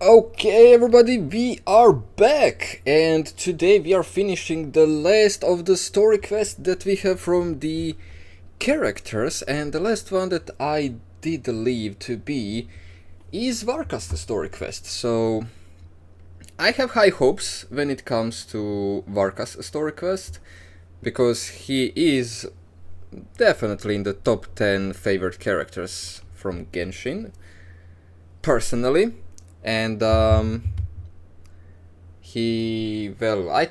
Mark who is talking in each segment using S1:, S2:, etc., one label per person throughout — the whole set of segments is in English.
S1: Okay, everybody, we are back, and today we are finishing the last of the story quests that we have from the characters, and the last one that I did leave to be is Varka's the story quest. So I have high hopes when it comes to Varka's story quest, because he is definitely in the top 10 favorite characters from Genshin, personally. And I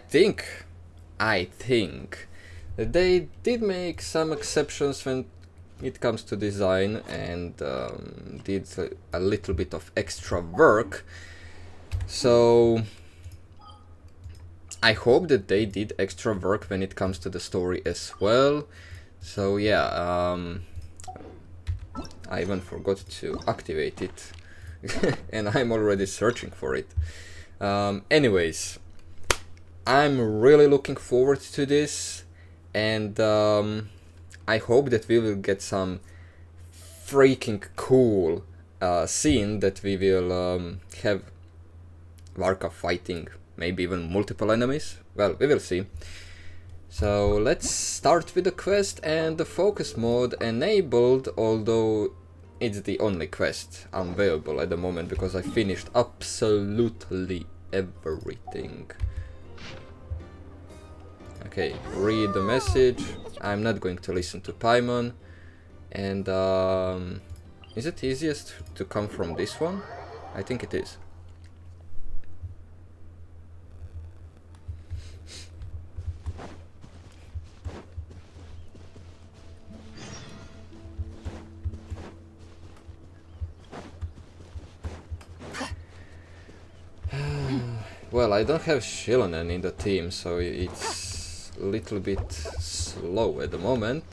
S1: think that they did make some exceptions when it comes to design, and did a little bit of extra work. So I hope that they did extra work when it comes to the story as well. So yeah, I even forgot to activate it. And I'm already searching for it. Anyways, I'm really looking forward to this, and I hope that we will get some freaking cool scene that we will have Varka fighting maybe even multiple enemies. Well, we will see. So let's start with the quest, and the focus mode enabled, although it's the only quest available at the moment because I finished absolutely everything. Okay, read the message. I'm not going to listen to Paimon. And is it easiest to come from this one? I think it is. Well, I don't have Shilonen in the team, so it's a little bit slow at the moment.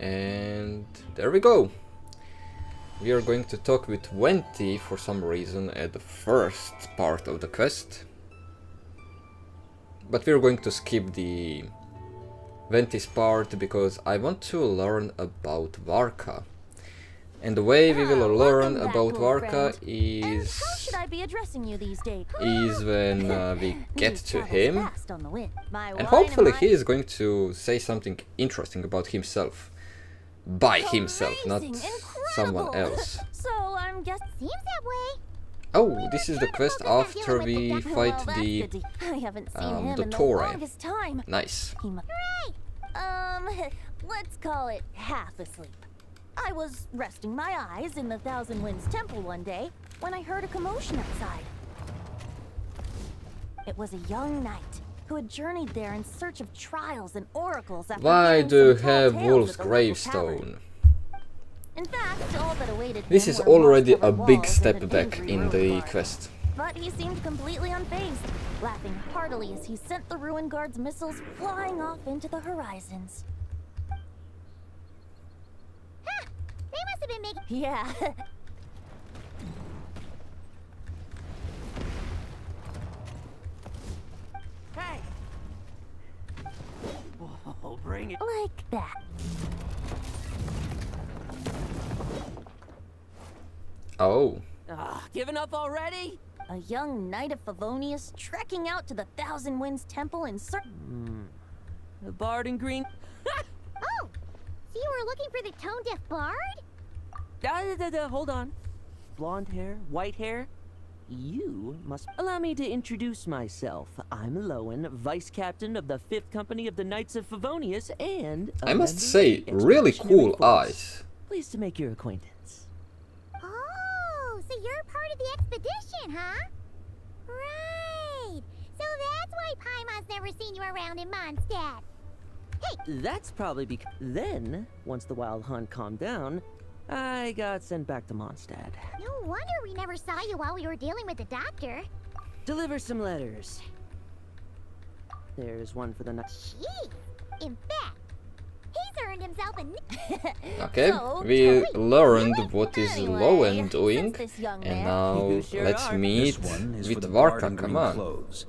S1: And there we go. We are going to talk with Venti for some reason at the first part of the quest. But we're going to skip the Venti's part because I want to learn about Varka. And the way we will learn about Varka is when we get to him. And hopefully he is going to say something interesting about himself. By himself, not someone else.
S2: So I'm just seems that way.
S1: Oh, this is the quest after we fight the Torre. Nice.
S2: Right. Let's call it half asleep. I was resting my eyes in the Thousand Winds Temple one day when I heard a commotion outside. It was a young knight who had journeyed there in search of trials and oracles after
S1: Why do you have Wolf's
S2: at the local
S1: gravestone?
S2: In fact, all that awaited
S1: This
S2: him
S1: is
S2: were
S1: already a
S2: moss-covered
S1: big
S2: walls
S1: step
S2: and a
S1: back
S2: dingy
S1: in
S2: road
S1: the
S2: garden.
S1: quest.
S2: But he seemed completely unfazed, laughing heartily as he sent the ruin guard's missiles flying off into the horizons.
S3: Ha! They must have been making...
S2: Yeah.
S4: Hey! Whoa, bring it.
S2: Like that.
S1: Oh.
S4: Giving up already?
S2: A young knight of Favonious trekking out to the Thousand Winds Temple in search...
S4: The bard in green?
S3: Oh! So you were looking for the tone-deaf bard?
S4: Hold on. Blonde hair, white hair? You must... Allow me to introduce myself. I'm Lowen, Vice Captain of the 5th Company of the Knights of Favonious, and...
S1: I must say, really cool eyes.
S4: Pleased to make your acquaintance.
S3: Oh, so you're part of the expedition, huh? Right. So that's why Paimon's never seen you around in Mondstadt. Hey!
S4: That's probably because... Then, once the wild hunt calmed down, I got sent back to Mondstadt.
S3: No wonder we never saw you while we were dealing with the doctor.
S4: Deliver some letters. There's one for the night.
S3: Jeez, In fact, he's earned himself a
S1: Okay,
S2: So,
S1: we
S2: tell me,
S1: learned what is
S2: Anyway,
S1: Lowen doing,
S2: since this young
S1: and
S2: man-
S1: now
S4: You sure
S1: let's
S4: are.
S1: meet
S5: This one is
S1: with
S5: for the bard
S1: Varka,
S5: in
S1: come
S5: green
S1: on.
S5: clothes.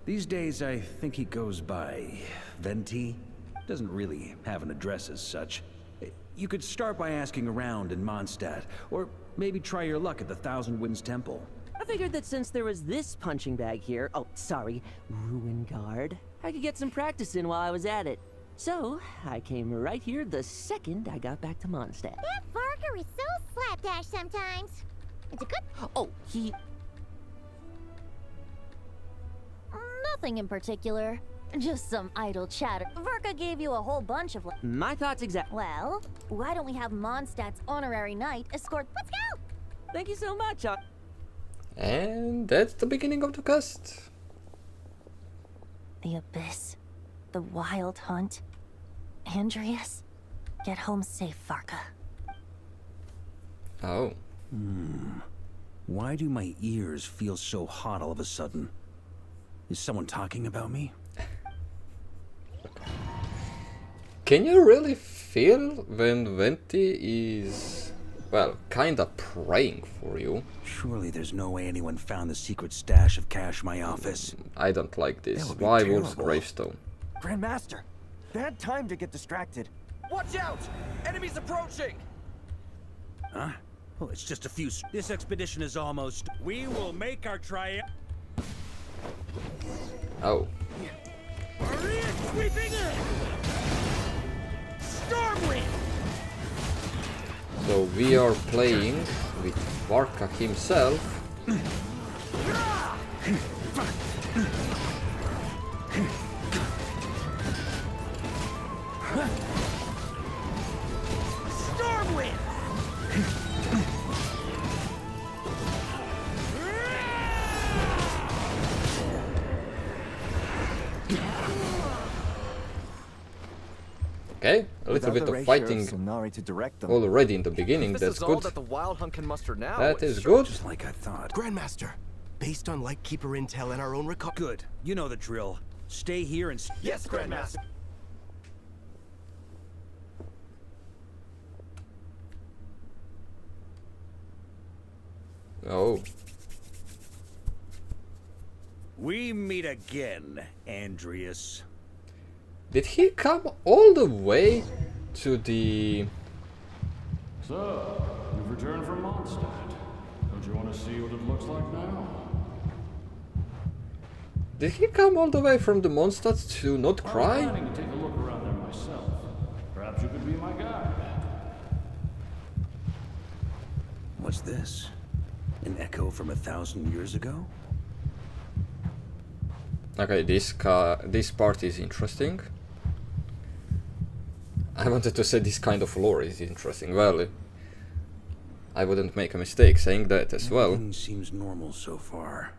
S5: These days, I think he goes by Venti. Doesn't really have an address as such. You could start by asking around in Mondstadt, or maybe try your luck at the Thousand Winds Temple.
S4: I figured that since there was this punching bag here, oh, sorry, Ruin Guard, I could get some practice in while I was at it. So, I came right here the second I got back to Mondstadt.
S3: That Barker is so slapdash sometimes. It's a good.
S4: Oh, he...
S2: Nothing in particular. Just some idle chatter. Verka gave you a whole bunch of.
S4: My thoughts exact.
S2: Well, why don't we have Mondstadt's honorary knight escort? Let's go!
S4: Thank you so much.
S1: And that's the beginning of the quest.
S2: The abyss. The wild hunt. Andreas. Get home safe, Varka.
S1: Oh.
S5: Why do my ears feel so hot all of a sudden? Is someone talking about me?
S1: Can you really feel when Venti is, well, kinda praying for you?
S5: Surely there's no way anyone found the secret stash of cash in my office.
S1: I don't like this.
S6: That would be
S1: Why Wolf's
S6: terrible.
S1: gravestone?
S6: Grandmaster, bad time to get distracted.
S7: Watch out! Enemies approaching!
S5: Huh? Well, it's just a few. This expedition is almost. We will make our triumph.
S1: Oh.
S5: Sweeping in!
S7: Stormwind!
S1: So we are playing with Varka himself.
S7: Stormwind!
S1: Okay, a little
S6: Without
S1: bit
S6: the
S1: of
S6: ratio
S1: fighting
S6: Sonari to direct them.
S1: already in the beginning.
S7: This
S1: That's
S7: is all
S1: good.
S7: that the Wild Hunt can muster now.
S1: That is
S7: Sure.
S1: good.
S5: Just like I thought.
S8: Grandmaster, based on Lightkeeper intel and our own record.
S5: Good. You know the drill. Stay here and.
S7: Yes, Grandmaster.
S1: Oh.
S5: We meet again, Andreas.
S1: Did he come all the way to the...
S9: So, you've returned from Mondstadt. Don't you want to see what it looks like now?
S1: Did he come all the way from the Mondstadt to not
S9: I'm
S1: cry?
S9: planning to take a look around there myself. Perhaps you could be my guide.
S5: What's this? An echo from 1,000 years ago?
S1: Okay, this part is interesting. I wanted to say this kind of lore is interesting. Well, I wouldn't make a mistake saying that as well.
S5: Everything seems normal so far.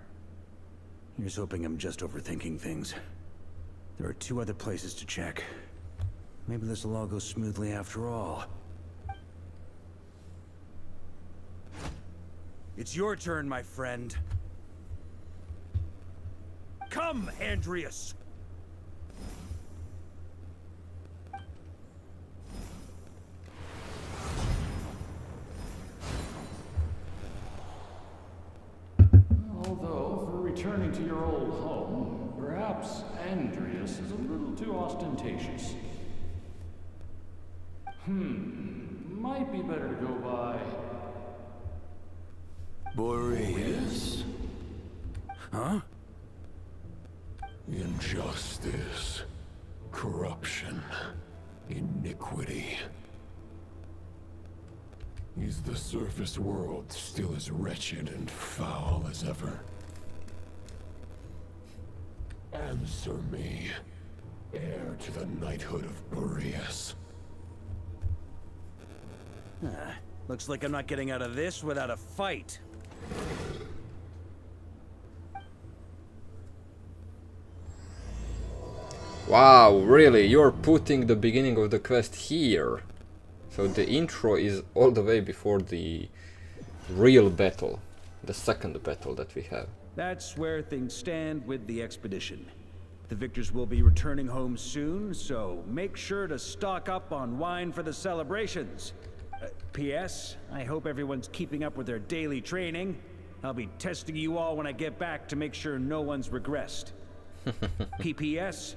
S5: Here's hoping I'm just overthinking things. There are 2 other places to check. Maybe this will all go smoothly after all. It's your turn, my friend. Come, Andreas!
S9: Although, for returning to your old home, perhaps Andreas is a little too ostentatious. Might be better to go by...
S8: Boreas.
S5: Huh?
S8: Injustice. Corruption. Iniquity. Is the surface world still as wretched and foul as ever? Answer me, heir to the knighthood of Boreas.
S5: Looks like I'm not getting out of this without a fight.
S1: Wow, really? You're putting the beginning of the quest here. So the intro is all the way before the real battle. The second battle that we have.
S5: That's where things stand with the expedition. The victors will be returning home soon, so make sure to stock up on wine for the celebrations. P.S. I hope everyone's keeping up with their daily training. I'll be testing you all when I get back to make sure no one's regressed. P.P.S.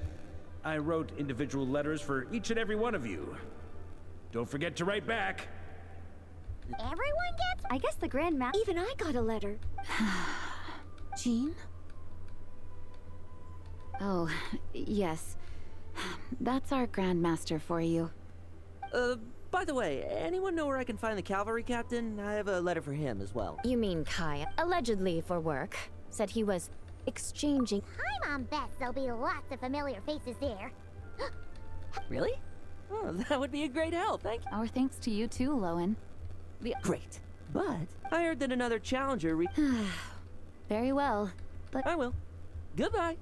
S5: I wrote individual letters for each and every one of you. Don't forget to write back.
S3: Everyone gets.
S10: I guess the Grandmaster. Even I got a letter.
S2: Jean?
S10: Oh, yes. That's our Grandmaster for you.
S4: By the way, anyone know where I can find the cavalry captain? I have a letter for him as well.
S10: You mean Kai, allegedly for work, said he was exchanging.
S3: I'm on Beth, there'll be lots of familiar faces there.
S4: Really? Oh, that would be a great help, thank you.
S10: Our thanks to you too, Lowen.
S4: Great. But I heard that another challenger
S10: Very well, but
S4: I will. Goodbye.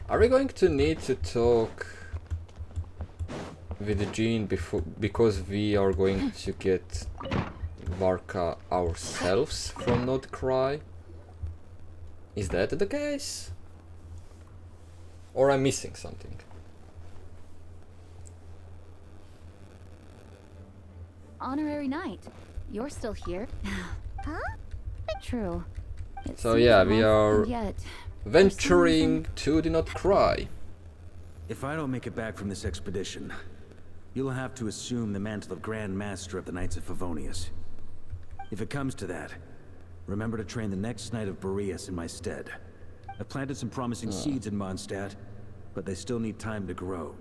S1: Are we going to need to talk with Jean because we are going to get Varka ourselves from Nordcry? Is that the case? Or I'm missing something?
S10: Honorary Knight, you're still here.
S3: Huh?
S10: True. It
S1: So
S10: seems
S1: yeah,
S10: a
S1: we
S10: month,
S1: are
S10: and yet,
S1: venturing to the Nordcry.
S5: If I don't make it back from this expedition, you'll have to assume the mantle of Grand Master of the Knights of Favonious. If it comes to that, remember to train the next Knight of Boreas in my stead. I've planted some promising seeds in Mondstadt, but they still need time to grow.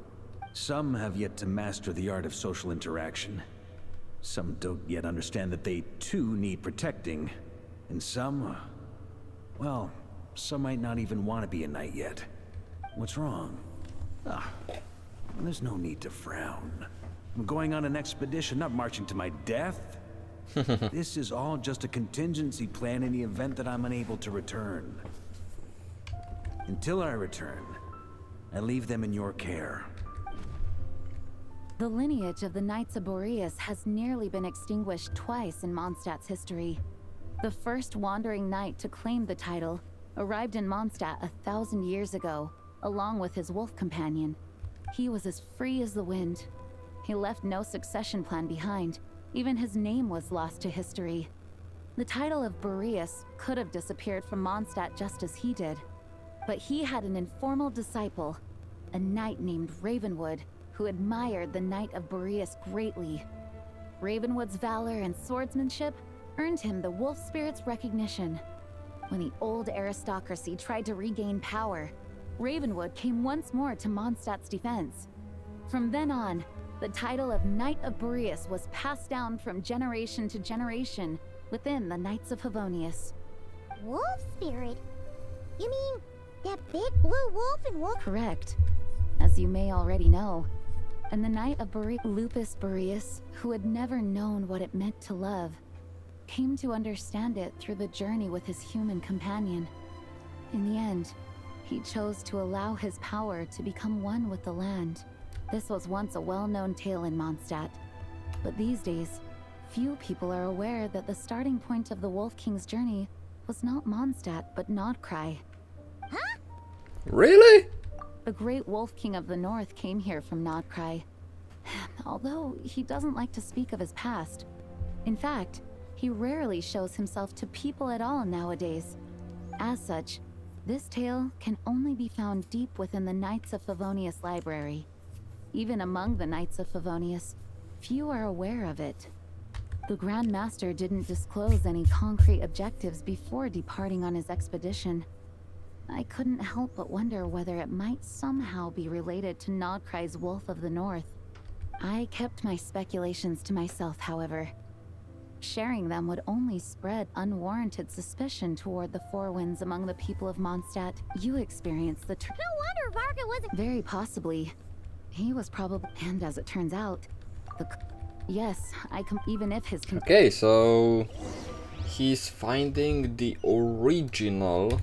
S5: Some have yet to master the art of social interaction. Some don't yet understand that they too need protecting. And some, well, some might not even want to be a knight yet. What's wrong? There's no need to frown. I'm going on an expedition, not marching to my death. This is all just a contingency plan in the event that I'm unable to return. Until I return, I leave them in your care.
S10: the lineage of the Knights of Boreas has nearly been extinguished twice in Mondstadt's history. The first wandering knight to claim the title arrived in Mondstadt 1,000 years ago, along with his wolf companion. He was as free as the wind. He left no succession plan behind. Even his name was lost to history. The title of Boreas could have disappeared from Mondstadt just as he did. But he had an informal disciple, a knight named Ravenwood, who admired the Knight of Boreas greatly. Ravenwood's valor and swordsmanship earned him the wolf spirit's recognition. When the old aristocracy tried to regain power, Ravenwood came once more to Mondstadt's defense. From then on, the title of Knight of Boreas was passed down from generation to generation within the Knights of Favonious.
S3: Wolf spirit? You mean that big blue wolf in wolf?
S10: Correct. As you may already know. And the Knight of Lupus Boreas, who had never known what it meant to love, came to understand it through the journey with his human companion. In the end, he chose to allow his power to become one with the land. This was once a well-known tale in Mondstadt, but these days, few people are aware that the starting point of the Wolf King's journey was not Mondstadt, but Nordcry.
S3: Huh?
S1: Really?
S10: The great Wolf King of the North came here from Nordcry, although he doesn't like to speak of his past. In fact, he rarely shows himself to people at all nowadays. As such, this tale can only be found deep within the Knights of Favonious library. Even among the Knights of Favonious, few are aware of it. The Grand Master didn't disclose any concrete objectives before departing on his expedition. I couldn't help but wonder whether it might somehow be related to Nordcry's Wolf of the North. I kept my speculations to myself, however. Sharing them would only spread unwarranted suspicion toward the Four Winds among the people of Mondstadt. You experienced the
S3: No wonder Varka wasn't.
S10: Very possibly. He was probably, and as it turns out, yes, even if his
S1: Okay, so he's finding the original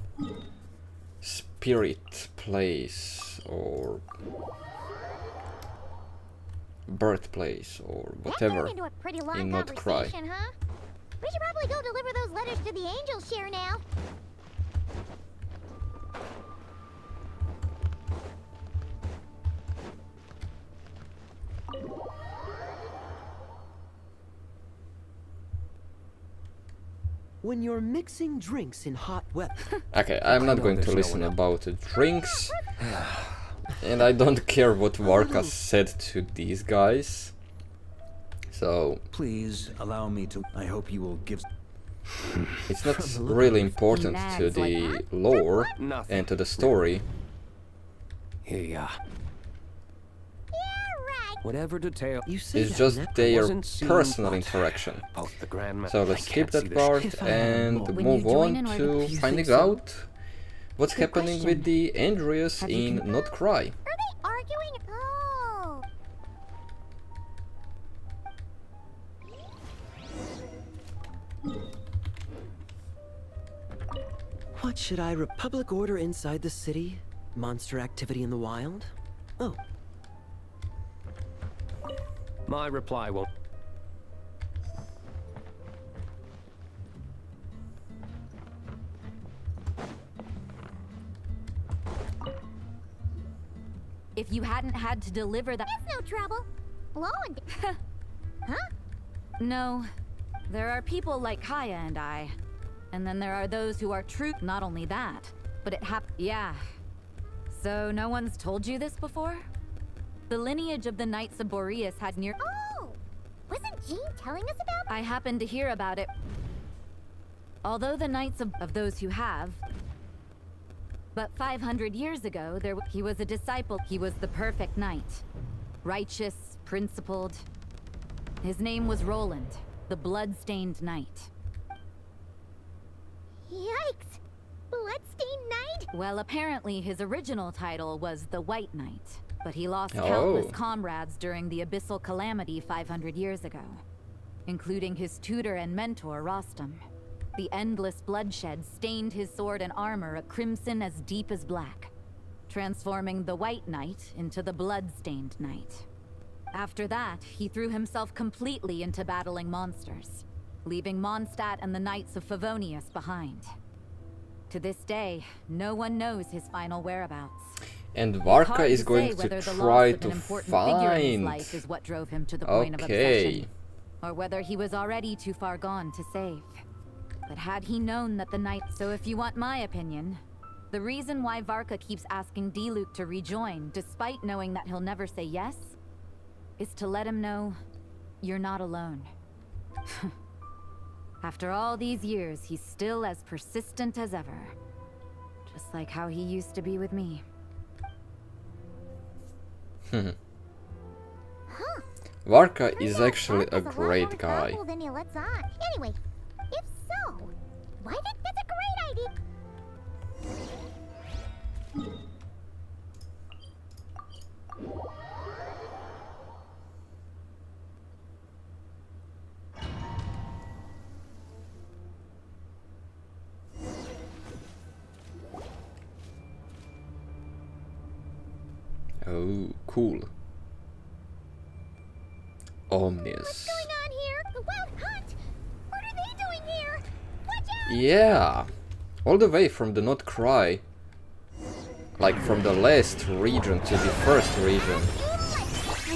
S1: spirit place, or birthplace or whatever
S3: That turned into a pretty long
S1: in Not Cry.
S3: conversation, huh? We should probably go deliver those letters to the angels share now.
S4: When you're mixing drinks in hot weather.
S1: Okay, I'm not going to listen about drinks. And I don't care what Varka said to these guys. So
S5: Please allow me to. I hope you will give.
S1: it's not really important to the lore
S7: Nothing.
S1: and to the story.
S7: Here ya.
S3: Yeah, right.
S7: Whatever detail.
S4: You say
S1: It's
S4: that
S1: just
S4: never
S1: their
S7: wasn't seen,
S1: personal
S7: but
S1: interaction.
S7: Both the Grandma.
S1: So let's
S7: I
S1: skip
S7: can't see
S1: that
S7: the
S1: part
S4: If I had
S1: and
S4: more.
S10: When
S1: move
S10: you join
S1: on
S10: in or
S1: to
S10: you
S1: finding
S10: think so?
S1: out what's
S10: Good
S1: happening with
S10: question.
S1: the Andreas
S10: Have you
S1: in Not Cry.
S3: Are they arguing? Oh.
S4: What should I Republic order inside the city? Monster activity in the wild? Oh,
S7: My reply won't.
S10: If you hadn't had to deliver that.
S3: It's no trouble. Lo and huh?
S10: No. There are people like Kaya and I. And then there are those who are true. Not only that, but it yeah. So no one's told you this before? The lineage of the Knights of Boreas had near.
S3: Oh, wasn't Jean telling us about?
S10: I happened to hear about it. Although the Knights of those who have. But 500 years ago, he was a disciple. He was the perfect knight. Righteous, principled. His name was Roland, the blood-stained knight.
S3: Yikes! Bloodstained Knight?
S10: Well, apparently his original title was the White Knight, but he lost
S1: Oh.
S10: countless comrades during the Abyssal Calamity 500 years ago, including his tutor and mentor, Rostam. The endless bloodshed stained his sword and armor a crimson as deep as black, transforming the White Knight into the Blood-Stained Knight. After that, he threw himself completely into battling monsters, leaving Mondstadt and the Knights of Favonious behind. To this day, no one knows his final whereabouts.
S1: And
S10: It's
S1: Varka
S10: hard
S1: is
S10: to
S1: going
S10: say
S1: to
S10: whether the
S1: try
S10: loss of
S1: to
S10: an important figure in his
S1: find.
S10: life is what drove him to the point of
S1: Okay.
S10: obsession, or whether he was already too far gone to save. But had he known that the night... So if you want my opinion, the reason why Varka keeps asking Diluc to rejoin, despite knowing that he'll never say yes, is to let him know you're not alone. After all these years, he's still as persistent as ever. Just like how he used to be with me.
S1: Varka
S3: Turns
S1: is
S3: out
S1: actually
S3: Bark
S1: a
S3: is lot
S1: great
S3: more
S1: guy.
S3: powerful than he lets on. Anyway, if so, why did that's a great idea?
S1: Oh, cool. Omnis.
S3: What's going on here? The Wild Hunt? What are they doing here? Watch out!
S1: Yeah, all the way from the Not Cry, like from the last region to the first region.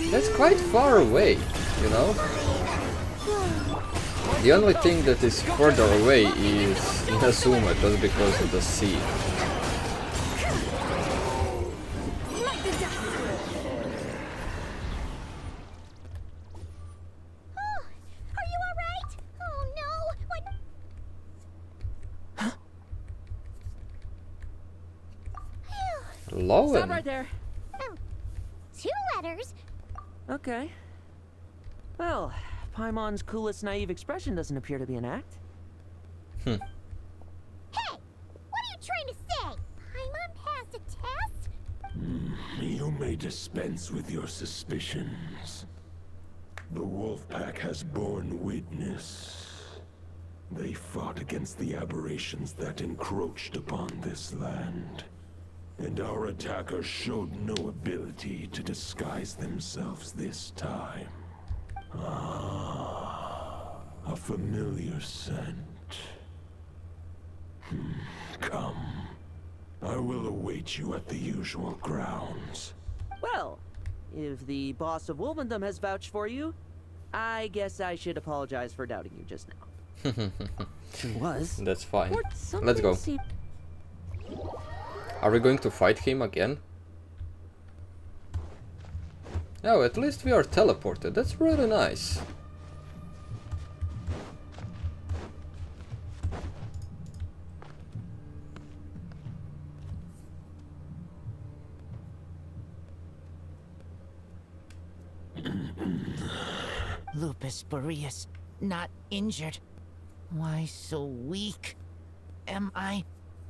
S1: That's quite far away, you know? The only thing that is further away is Inazuma, just because of the sea.
S3: Oh, are you alright? Oh no! What?
S1: Lowen.
S4: stop right there.
S3: Oh, 2 letters?
S4: Okay. Well, Paimon's coolest naive expression doesn't appear to be an act.
S3: Hey! What are you trying to say? Paimon passed a test?
S8: You may dispense with your suspicions. The Wolfpack has borne witness. They fought against the aberrations that encroached upon this land. And our attackers showed no ability to disguise themselves this time. Ah, a familiar scent. Come. I will await you at the usual grounds.
S4: Well, if the boss of Wolvendom has vouched for you, I guess I should apologize for doubting you just now. It was.
S1: That's fine.
S4: Or
S1: Let's go.
S4: something
S1: Are we going to fight him again? Oh, at least we are teleported. That's really nice.
S11: Lupus Boreas, not injured. Why so weak? Am I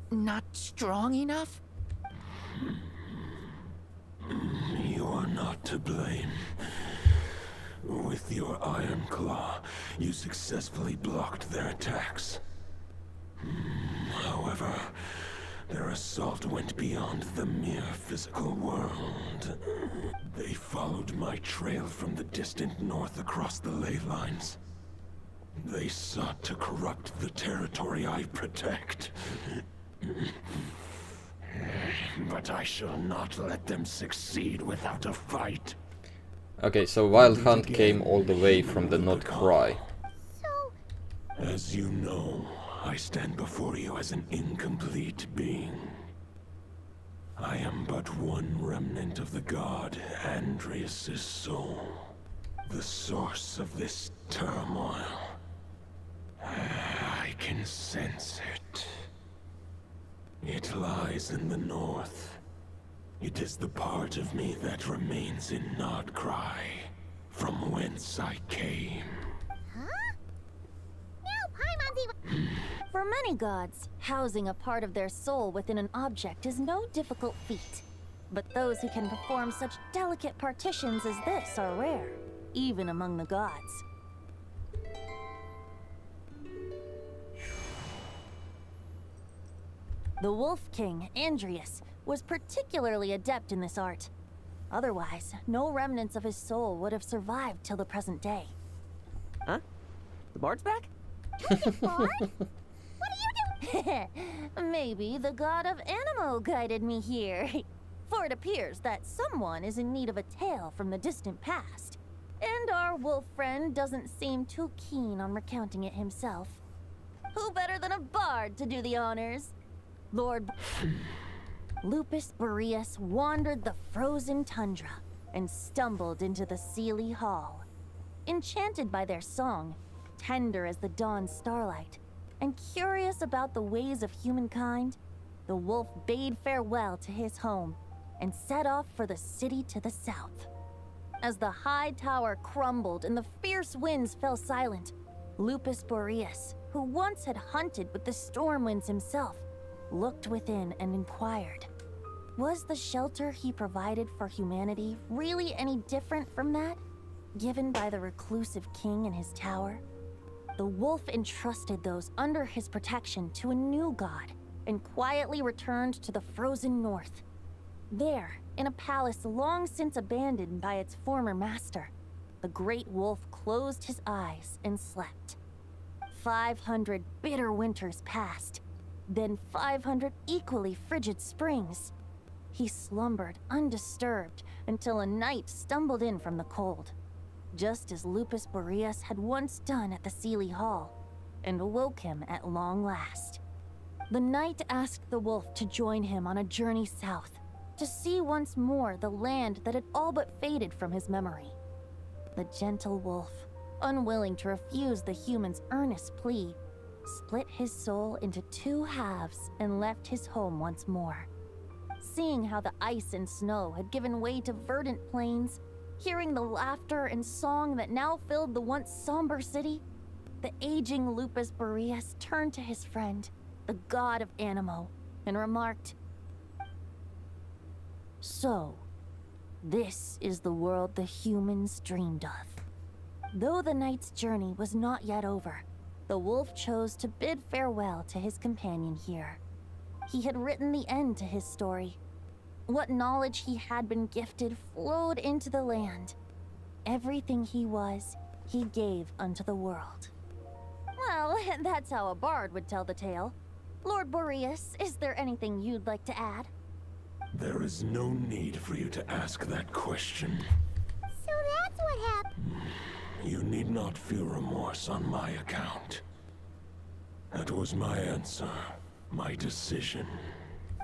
S11: not strong enough?
S8: You are not to blame. With your Iron Claw, you successfully blocked their attacks. However, their assault went beyond the mere physical world. They followed my trail from the distant north across the ley lines. They sought to corrupt the territory I protect. But I shall not let them succeed without a fight.
S1: Okay, so Wild Hunt came all the way from the Not Cry.
S8: As you know, I stand before you as an incomplete being. I am but one remnant of the god Andreas' soul, the source of this turmoil. I can sense it. It lies in the north. It is the part of me that remains in Nodcry, from whence I came.
S3: Huh? Now Paimon's
S2: For many gods, housing a part of their soul within an object is no difficult feat. But those who can perform such delicate partitions as this are rare, even among the gods. The Wolf King, Andreas, was particularly adept in this art. Otherwise, no remnants of his soul would have survived till the present day.
S4: Huh? The bard's back?
S3: Bard? What are you doing?
S2: Maybe the god of Animo guided me here. For it appears that someone is in need of a tale from the distant past. And our wolf friend doesn't seem too keen on recounting it himself. Who better than a bard to do the honors? Lord Lupus Boreas wandered the frozen tundra and stumbled into the Seelie Hall. Enchanted by their song, tender as the dawn's starlight, and curious about the ways of humankind, the wolf bade farewell to his home and set off for the city to the south. As the high tower crumbled and the fierce winds fell silent, Lupus Boreas, who once had hunted with the storm winds himself, looked within and inquired, was the shelter he provided for humanity really any different from that given by the reclusive king in his tower? The wolf entrusted those under his protection to a new god and quietly returned to the frozen north. There, in a palace long since abandoned by its former master, the great wolf closed his eyes and slept. 500 bitter winters passed, then 500 equally frigid springs. He slumbered undisturbed until a night stumbled in from the cold, just as Lupus Boreas had once done at the Seelie Hall, and awoke him at long last. The night asked the wolf to join him on a journey south, to see once more the land that had all but faded from his memory. The gentle wolf, unwilling to refuse the human's earnest plea, split his soul into two halves and left his home once more. Seeing how the ice and snow had given way to verdant plains, hearing the laughter and song that now filled the once somber city, the aging Lupus Boreas turned to his friend, the god of Animo, and remarked, "So, this is the world the humans dreamed of." Though the night's journey was not yet over, the wolf chose to bid farewell to his companion here. He had written the end to his story, What knowledge he had been gifted flowed into the land. Everything he was, he gave unto the world. Well, that's how a bard would tell the tale. Lord Boreas, is there anything you'd like to add?
S8: There is no need for you to ask that question.
S3: So that's what happened.
S8: You need not feel remorse on my account. That was my answer, my decision.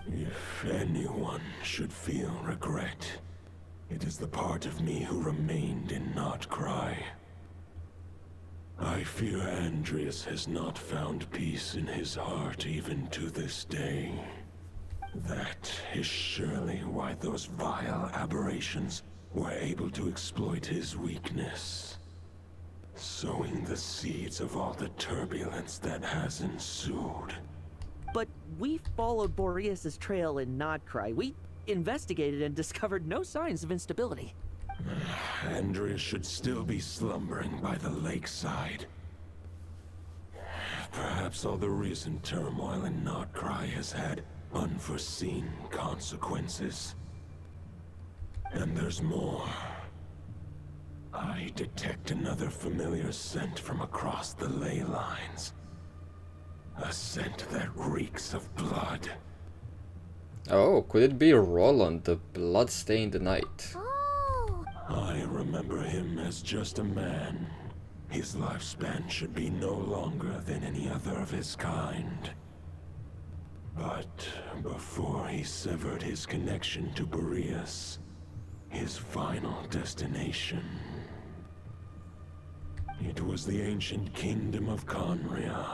S8: If anyone should feel regret, it is the part of me who remained in Notcry. I fear Andreas has not found peace in his heart even to this day. That is surely why those vile aberrations were able to exploit his weakness, sowing the seeds of all the turbulence that has ensued.
S4: But we followed Boreas' trail in Nodcry. We investigated and discovered no signs of instability.
S8: Andreas should still be slumbering by the lakeside. Perhaps all the recent turmoil in Notcry has had unforeseen consequences. And there's more. I detect another familiar scent from across the ley lines. A scent that reeks of blood.
S1: Oh, could it be Roland, the blood-stained knight?
S3: Oh,
S8: I remember him as just a man. His lifespan should be no longer than any other of his kind. But before he severed his connection to Boreas, his final destination, it was the ancient kingdom of Conria,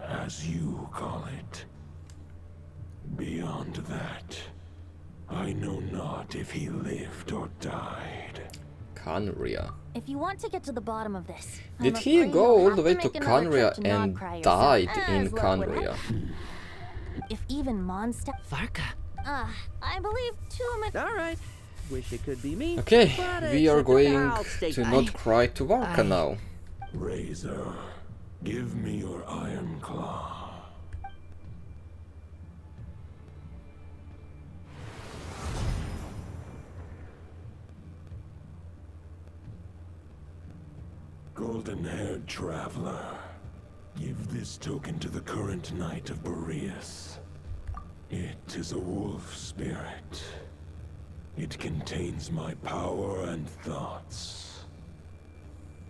S8: as you call it. Beyond that, I know not if he lived or died.
S1: Conria.
S2: If you want to get to the bottom of this,
S1: Did
S2: I'm
S1: he
S2: afraid
S1: go
S2: you'll
S1: all
S2: have
S1: the way to
S2: make another
S1: Conria
S2: trip to
S1: and
S2: Nodcry
S1: died
S2: yourself,
S1: in
S2: as luck would
S1: Conria?
S2: have it. If even Mondstadt...
S11: Varka.
S2: I believe
S4: All right. Wish it could be me.
S1: Okay,
S4: but
S1: we are
S4: accept
S1: going
S4: I'll stay-
S1: to not cry to Varka now.
S8: Razor, give me your iron claw. Golden-haired traveler, give this token to the current knight of Boreas. It is a wolf spirit. It contains my power and thoughts.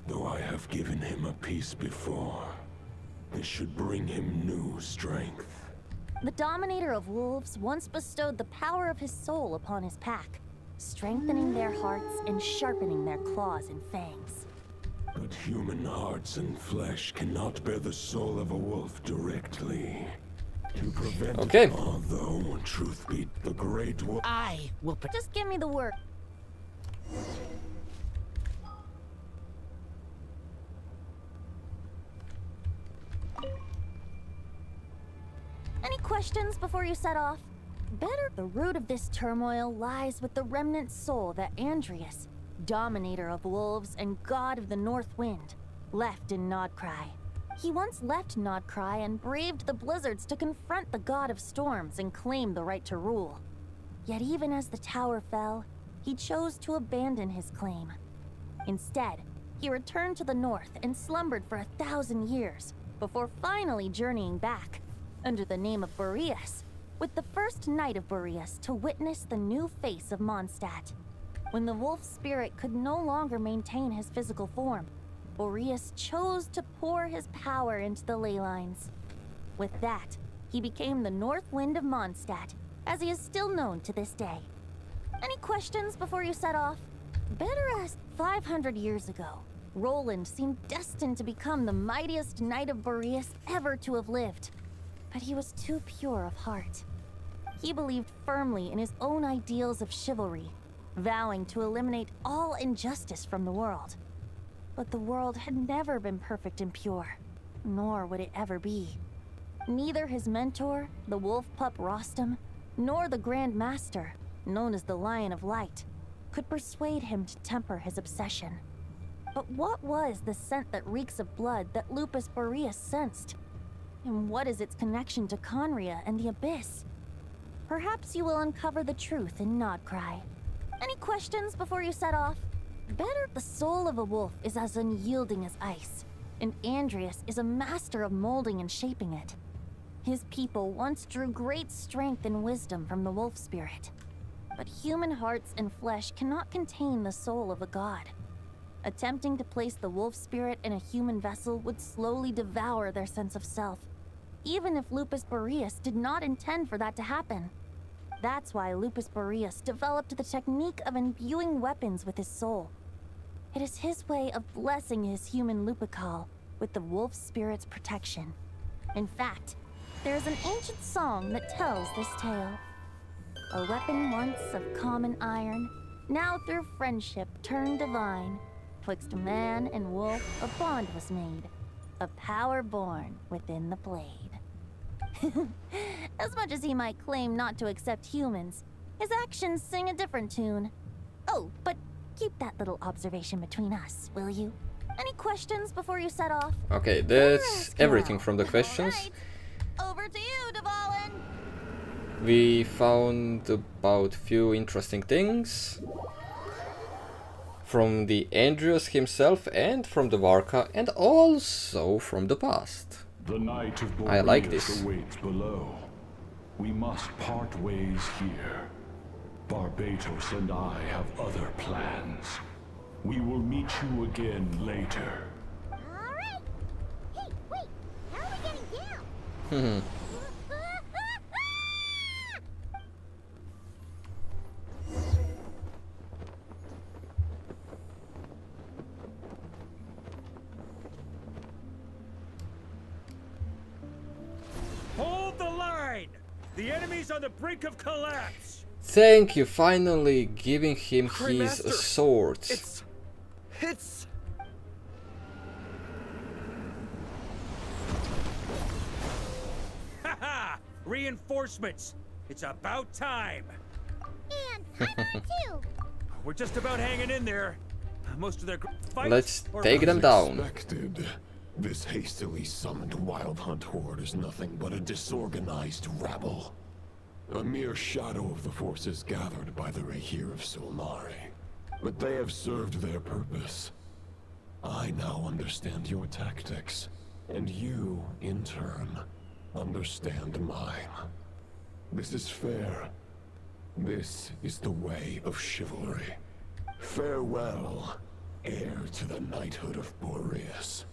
S8: Though I have given him a piece before, this should bring him new strength.
S2: The Dominator of Wolves once bestowed the power of his soul upon his pack, strengthening their hearts and sharpening their claws and fangs.
S8: But human hearts and flesh cannot bear the soul of a wolf directly. To prevent
S1: Okay.
S8: although, truth be, the great wolf...
S11: I will
S2: Just give me the word. Any questions before you set off? Better. The root of this turmoil lies with the remnant soul that Andreas, Dominator of Wolves and God of the North Wind, left in Nodcry. He once left Nodcry and braved the blizzards to confront the God of Storms and claim the right to rule. Yet even as the tower fell, he chose to abandon his claim. Instead, he returned to the north and slumbered for 1,000 years, before finally journeying back, under the name of Boreas, with the first knight of Boreas to witness the new face of Mondstadt. When the wolf spirit could no longer maintain his physical form, Boreas chose to pour his power into the ley lines. With that, he became the North Wind of Mondstadt, as he is still known to this day. Any questions before you set off? Better ask. 500 years ago, Roland seemed destined to become the mightiest knight of Boreas ever to have lived. But he was too pure of heart. He believed firmly in his own ideals of chivalry, vowing to eliminate all injustice from the world. But the world had never been perfect and pure, nor would it ever be. Neither his mentor, the wolf pup Rostam, nor the Grand Master, known as the Lion of Light, could persuade him to temper his obsession. But what was the scent that reeks of blood that Lupus Boreas sensed? And what is its connection to Conria and the Abyss? Perhaps you will uncover the truth in Nodcry. Any questions before you set off? Better, the soul of a wolf is as unyielding as ice, and Andreas is a master of molding and shaping it. His people once drew great strength and wisdom from the wolf spirit. But human hearts and flesh cannot contain the soul of a god. Attempting to place the wolf spirit in a human vessel would slowly devour their sense of self, even if Lupus Boreas did not intend for that to happen. That's why Lupus Boreas developed the technique of imbuing weapons with his soul. It is his way of blessing his human Lupical with the wolf spirit's protection. In fact, there is an ancient song that tells this tale. A weapon once of common iron, now through friendship turned divine. Twixt man and wolf a bond was made, a power born within the blade. As much as he might claim not to accept humans, his actions sing a different tune. Oh, but keep that little observation between us, will you? Any questions before you set off?
S1: Okay, that's everything from the questions.
S2: Right. Over to you, Dvalin.
S1: We found about few interesting things from the Andreas himself and from the Varka and also from the past.
S9: The night of
S1: I like
S9: Boreas
S1: this.
S9: awaits below. We must part ways here. Barbatos and I have other plans. We will meet you again later.
S3: Alright! Hey, wait! How are we getting down?
S5: Hold the line! The enemy's on the brink of collapse!
S1: Thank you, finally giving him his
S6: Master,
S1: sword.
S6: It's...
S5: Haha! Reinforcements! It's about time!
S3: And I'm on too!
S5: We're just about hanging in there. Most of their fights
S1: Let's
S5: are
S1: take them
S8: As
S1: down.
S8: expected, this hastily summoned Wild Hunt horde is nothing but a disorganized rabble. A mere shadow of the forces gathered by the Rahir of Solnari. But they have served their purpose. I now understand your tactics, and you, in turn, understand mine. This is fair. This is the way of chivalry. Farewell, heir to the knighthood of Boreas.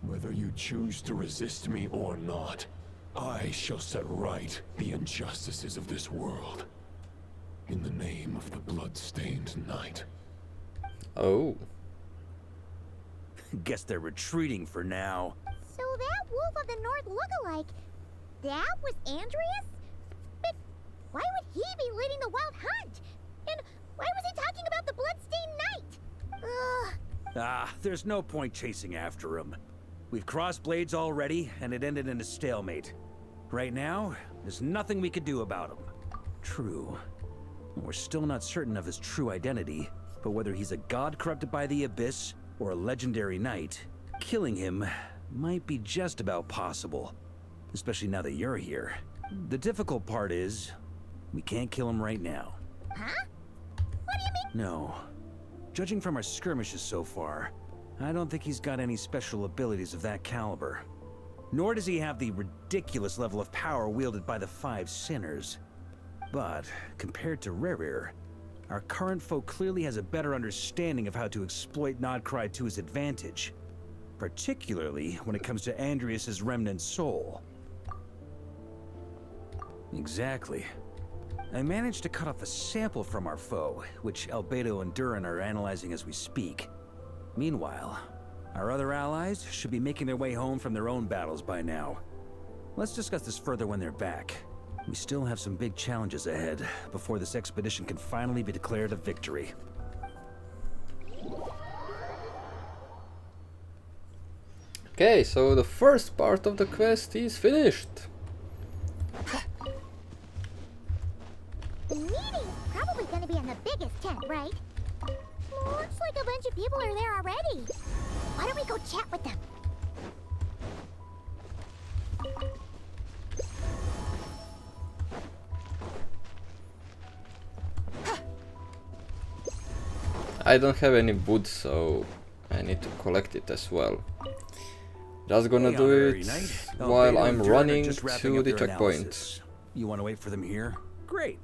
S8: Whether you choose to resist me or not, I shall set right the injustices of this world. In the name of the blood-stained knight.
S1: Oh.
S5: Guess they're retreating for now.
S3: So that Wolf of the North look-alike, that was Andreas? But why would he be leading the Wild Hunt? And why was he talking about the bloodstained knight? Ugh.
S5: There's no point chasing after him. We've crossed blades already, and it ended in a stalemate. Right now, there's nothing we could do about him. True. We're still not certain of his true identity, but whether he's a god corrupted by the Abyss or a legendary knight, killing him might be just about possible. Especially now that you're here. The difficult part is, we can't kill him right now.
S3: Huh? What do you mean?
S5: No. Judging from our skirmishes so far, I don't think he's got any special abilities of that caliber. Nor does he have the ridiculous level of power wielded by the Five Sinners. But, compared to Rerir, our current foe clearly has a better understanding of how to exploit Nodcry to his advantage. Particularly when it comes to Andreas's remnant soul. Exactly. I managed to cut off a sample from our foe, which Albedo and Durin are analyzing as we speak. Meanwhile, our other allies should be making their way home from their own battles by now. Let's discuss this further when they're back. We still have some big challenges ahead before this expedition can finally be declared a victory.
S1: Okay, so the first part of the quest is finished.
S3: The meeting's probably gonna be in the biggest tent, right? Looks like a bunch of people are there already. Why don't we go chat with them?
S1: I don't have any wood, so I need to collect it as well. Just gonna do it while I'm running to the checkpoint.
S5: You want to wait for them here? Great.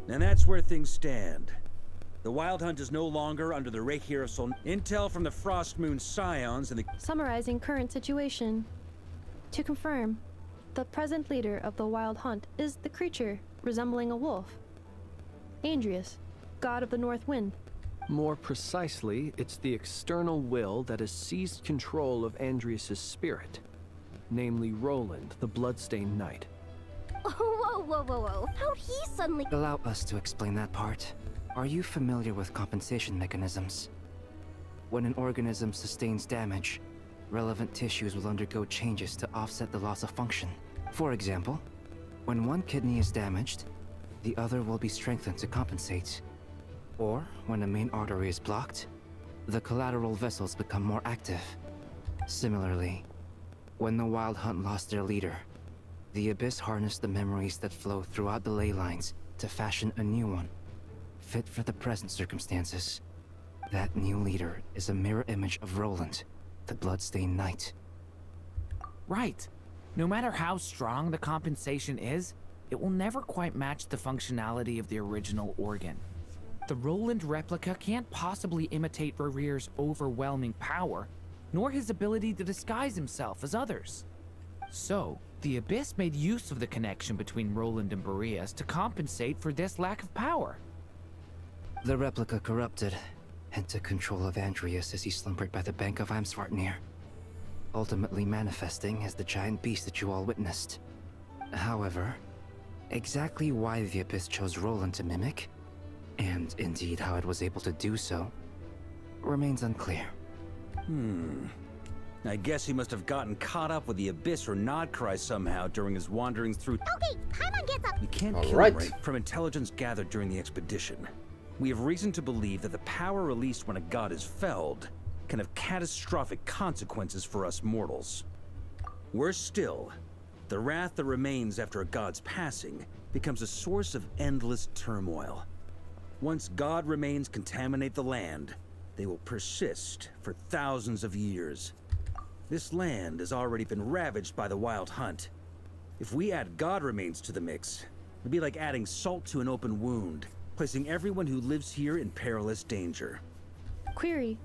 S5: And that's where things stand. The Wild Hunt is no longer under the Reich of Sol. Intel from the Frost Moon Scions and the...
S12: Summarizing current situation. To confirm, the present leader of the Wild Hunt is the creature resembling a wolf. Andrius, god of the North Wind.
S7: More precisely, it's the external will that has seized control of Andrius' spirit, namely Roland, the Bloodstained Knight.
S3: Whoa, whoa, whoa, whoa. How'd he suddenly...
S13: Allow us to explain that part. Are you familiar with compensation mechanisms? When an organism sustains damage, relevant tissues will undergo changes to offset the loss of function. For example, when one kidney is damaged, the other will be strengthened to compensate. Or, when a main artery is blocked, the collateral vessels become more active. Similarly, when the Wild Hunt lost their leader, the Abyss harnessed the memories that flow throughout the ley lines to fashion a new one, fit for the present circumstances. That new leader is a mirror image of Roland, the Bloodstained Knight.
S11: Right. No matter how strong the compensation is, it will never quite match the functionality of the original organ. The Roland replica can't possibly imitate Barir's overwhelming power, nor his ability to disguise himself as others. So, the Abyss made use of the connection between Roland and Boreas to compensate for this lack of power.
S13: The replica corrupted and took control of Andrius as he slumbered by the bank of Eimsvartnir, ultimately manifesting as the giant beast that you all witnessed. However, exactly why the Abyss chose Roland to mimic, and indeed how it was able to do so, remains unclear.
S5: I guess he must have gotten caught up with the Abyss or Nodcry somehow during his wanderings through...
S3: Okay, Paimon gets up.
S5: We can't
S1: All
S5: kill
S1: right.
S5: him, right? From intelligence gathered during the expedition, we have reason to believe that the power released when a god is felled can have catastrophic consequences for us mortals. Worse still, the wrath that remains after a god's passing becomes a source of endless turmoil. Once god remains contaminate the land, they will persist for thousands of years. This land has already been ravaged by the Wild Hunt. If we add god remains to the mix, it'd be like adding salt to an open wound, placing everyone who lives here in perilous danger.
S12: Query.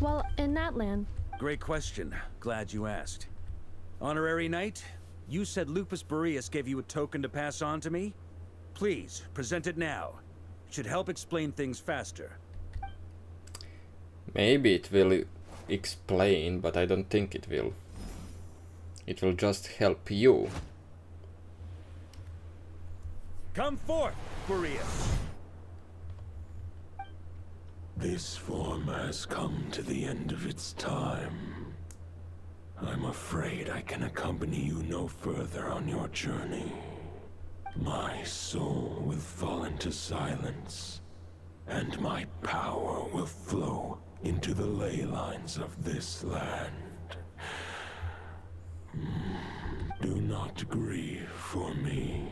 S12: Well, in that land,
S5: Great question. Glad you asked. Honorary Knight, you said Lupus Boreas gave you a token to pass on to me? Please, present it now. It should help explain things faster.
S1: Maybe it will explain, but I don't think it will. It will just help you.
S5: Come forth, Boreas!
S8: This form has come to the end of its time. I'm afraid I can accompany you no further on your journey. My soul will fall into silence, and my power will flow into the ley lines of this land. Do not grieve for me.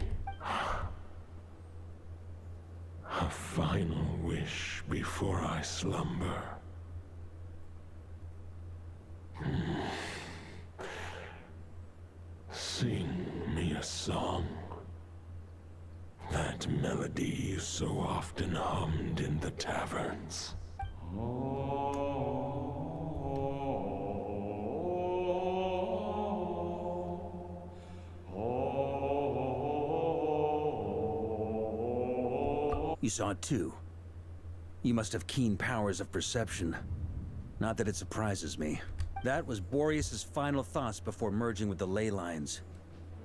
S8: A final wish before I slumber. Sing me a song. That melody you so often hummed in the taverns.
S5: You saw it too. You must have keen powers of perception. Not that it surprises me. That was Boreas' final thoughts before merging with the ley lines.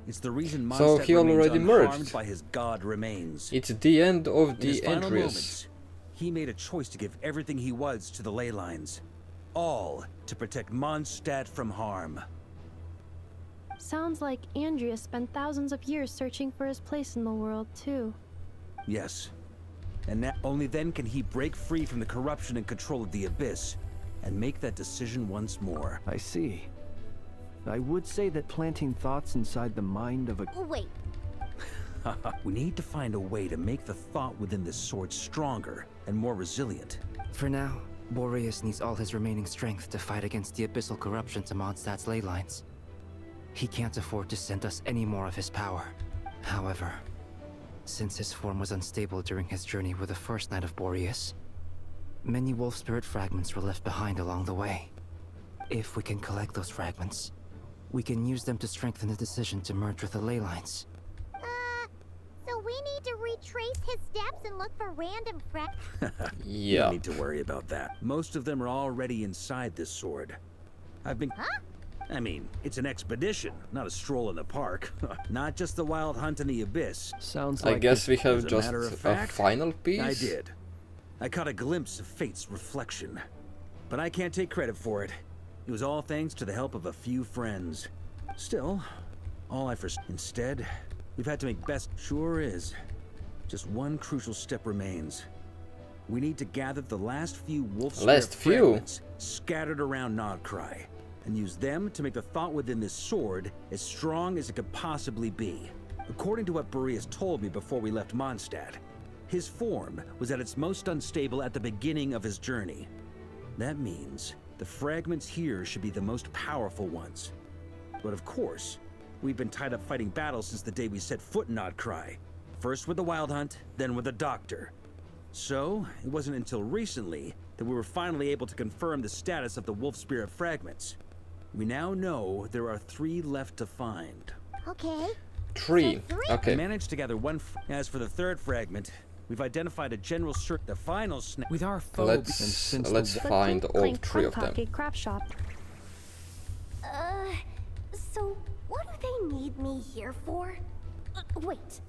S5: It's the reason
S1: So
S5: Mondstadt
S1: he already
S5: remains unharmed
S1: merged.
S5: by his god remains.
S1: It's the end of
S5: In
S1: the
S5: his final
S1: entries.
S5: moments, he made a choice to give everything he was to the ley lines. All to protect Mondstadt from harm.
S12: sounds like Andrius spent thousands of years searching for his place in the world, too.
S5: Yes. And that only then can he break free from the corruption and control of the Abyss and make that decision once more.
S7: I see. I would say that planting thoughts inside the mind of a...
S3: Wait,
S5: We need to find a way to make the thought within this sword stronger and more resilient.
S13: For now, Boreas needs all his remaining strength to fight against the abyssal corruption to Mondstadt's ley lines. He can't afford to send us any more of his power. However, since his form was unstable during his journey with the first Knight of Boreas, many wolf spirit fragments were left behind along the way. If we can collect those fragments, we can use them to strengthen the decision to merge with the ley lines.
S3: so we need to retrace his steps and look for random
S5: You
S1: Yeah.
S5: don't need to worry about that. Most of them are already inside this sword. I've been...
S3: Huh?
S5: I mean, it's an expedition, not a stroll in the park. Not just the wild hunt in the abyss.
S7: Sounds
S1: I
S7: like
S1: guess we have
S5: As a
S1: just
S5: matter of
S1: a
S5: fact,
S1: final piece.
S5: I did. I caught a glimpse of fate's reflection. But I can't take credit for it. It was all thanks to the help of a few friends. Still, all I instead, we've had to make best... Sure is. Just one crucial step remains. We need to gather the last few wolf spirit fragments scattered around Nodcry, and use them to make the thought within this sword as strong as it could possibly be. According to what Boreas told me before we left Mondstadt, his form was at its most unstable at the beginning of his journey. That means the fragments here should be the most powerful ones. But of course, we've been tied up fighting battles since the day we set foot in Nodcry. First with the Wild Hunt, then with the Doctor. So, it wasn't until recently that we were finally able to confirm the status of the wolf spirit fragments. We now know there are 3 left to find.
S3: Okay.
S1: 3.
S5: I
S1: Okay.
S5: managed to gather one. As for the 3rd fragment, we've identified a general search. The final snap.
S11: With our phobia.
S1: Let's find all 3 of them.
S12: Crap shop.
S3: So what do they need me here for? Wait.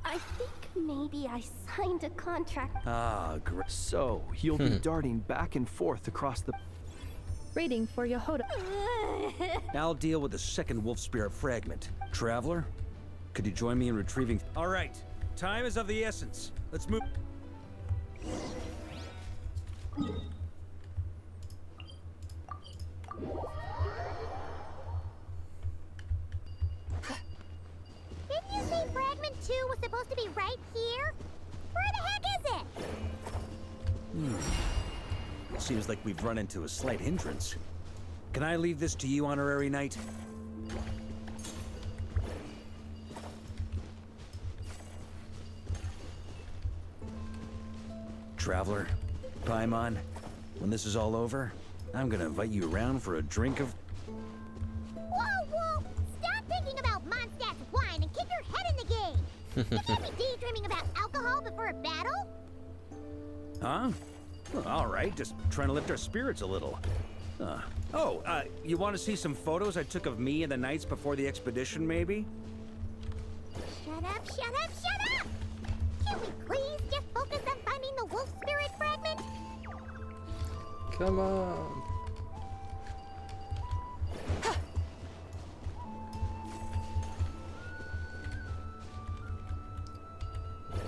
S3: I think maybe I signed a contract.
S5: Ah, great.
S7: So, you'll be darting back and forth across the...
S12: Rating for Yehoda.
S5: I'll deal with the 2nd wolf spirit fragment. Traveler, could you join me in retrieving? All right. Time is of the essence. Let's move.
S3: Didn't you say fragment 2 was supposed to be right here? Where the heck is it?
S5: Seems like we've run into a slight hindrance. Can I leave this to you, Honorary Knight? Traveler, Paimon, when this is all over, I'm gonna invite you around for a drink of...
S3: Whoa! Stop thinking about Mondstadt's wine and keep your head in the game! You can't be daydreaming about alcohol before a battle?
S5: Huh? Well, all right, just trying to lift our spirits a little. You want to see some photos I took of me and the knights before the expedition, maybe?
S3: Shut up! Can we please just focus on finding the wolf spirit fragment?
S1: Come on.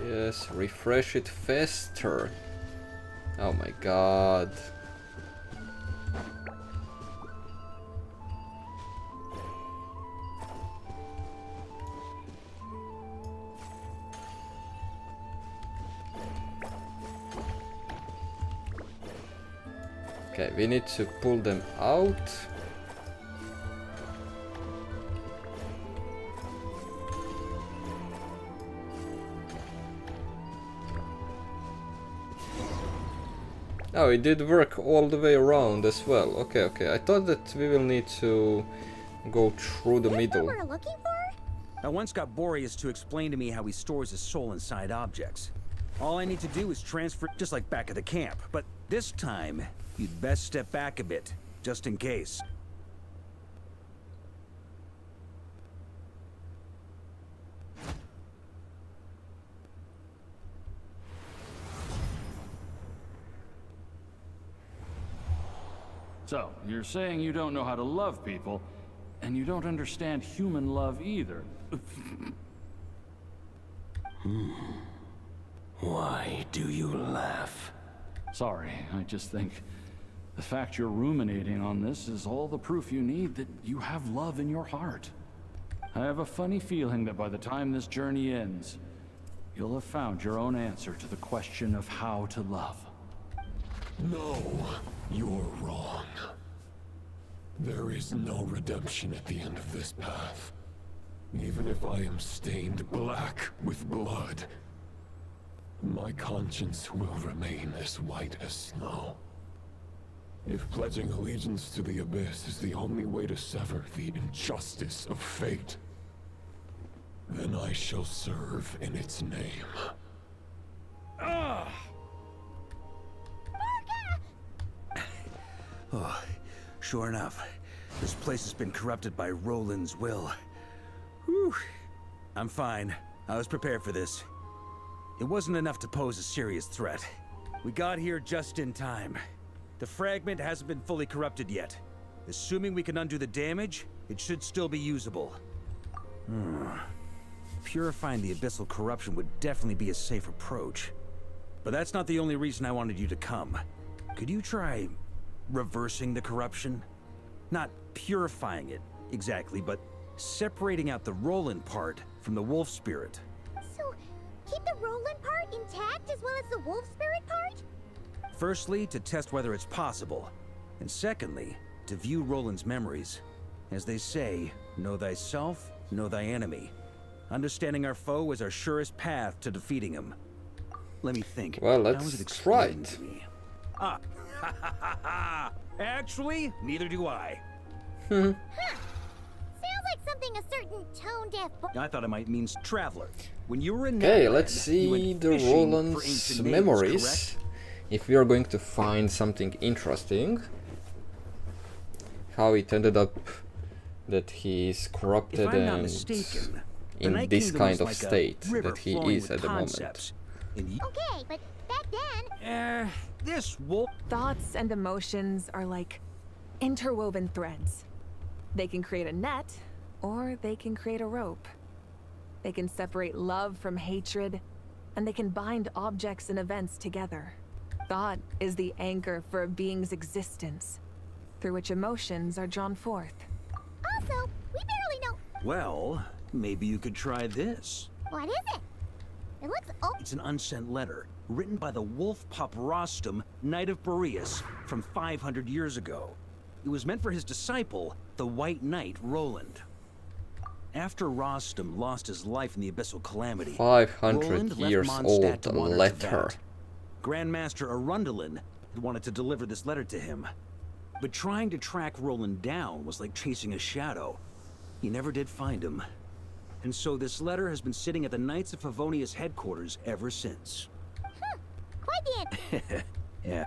S1: Yes, refresh it faster. Oh my god. Okay, we need to pull them out. Oh, it did work all the way around as well. Okay, okay. I thought that we will need to go through the middle.
S3: What we're looking for?
S5: I once got Boreas to explain to me how he stores his soul inside objects. All I need to do is transfer, just like back at the camp. But this time, you'd best step back a bit, just in case.
S9: So, you're saying you don't know how to love people, and you don't understand human love either.
S8: Why do you laugh?
S9: Sorry, I just think The fact you're ruminating on this is all the proof you need that you have love in your heart. I have a funny feeling that by the time this journey ends, you'll have found your own answer to the question of how to love.
S8: No, you're wrong. There is no redemption at the end of this path. Even if I am stained black with blood, my conscience will remain as white as snow. If pledging allegiance to the Abyss is the only way to sever the injustice of fate, then I shall serve in its name.
S5: Oh, sure enough, this place has been corrupted by Roland's will. Whew. I'm fine. I was prepared for this. It wasn't enough to pose a serious threat. We got here just in time. The fragment hasn't been fully corrupted yet. Assuming we can undo the damage, it should still be usable. Purifying the abyssal corruption would definitely be a safe approach. But that's not the only reason I wanted you to come. Could you try reversing the corruption? Not purifying it, exactly, but separating out the Roland part from the wolf spirit.
S3: So, keep the Roland part intact as well as the wolf spirit part?
S5: Firstly, to test whether it's possible. And secondly, to view Roland's memories. As they say, know thyself, know thy enemy. Understanding our foe is our surest path to defeating him. Let me think.
S1: Well,
S5: How was it
S1: let's try
S5: explained
S1: it.
S5: to me? Actually, neither do I.
S3: Sounds like something a certain tone-deaf
S5: I thought it might mean traveler. When you were in
S1: Okay,
S5: Netherland,
S1: let's
S5: you
S1: see
S5: went
S1: the
S5: fishing for
S1: Roland's
S5: ancient names,
S1: memories.
S5: correct?
S1: If we are going to find something interesting. How it ended up that he is corrupted
S5: If I'm not
S1: and
S5: mistaken, the
S1: in
S5: Night
S1: this
S5: Kingdom
S1: kind
S5: is
S1: of
S5: like a
S1: state
S5: river
S1: that he
S5: flowing
S1: is
S5: with
S1: at the moment.
S5: concepts. And
S3: Okay, but back then...
S5: this wolf...
S14: Thoughts and emotions are like interwoven threads. They can create a net, or they can create a rope. They can separate love from hatred, and they can bind objects and events together. Thought is the anchor for a being's existence, through which emotions are drawn forth.
S3: Also, we barely know...
S5: Well, maybe you could try this.
S3: What is it? It looks... Oh,
S5: It's an unsent letter, written by the wolf pup Rostam, Knight of Boreas, from 500 years ago. It was meant for his disciple, the White Knight Roland. After Rostam lost his life in the Abyssal Calamity,
S1: 500
S5: Roland left
S1: years
S5: Mondstadt
S1: old
S5: to water
S1: letter.
S5: Tibet. Grandmaster Arundel had wanted to deliver this letter to him. But trying to track Roland down was like chasing a shadow. He never did find him. And so this letter has been sitting at the Knights of Favonious headquarters ever since.
S3: quite the...
S5: Yeah.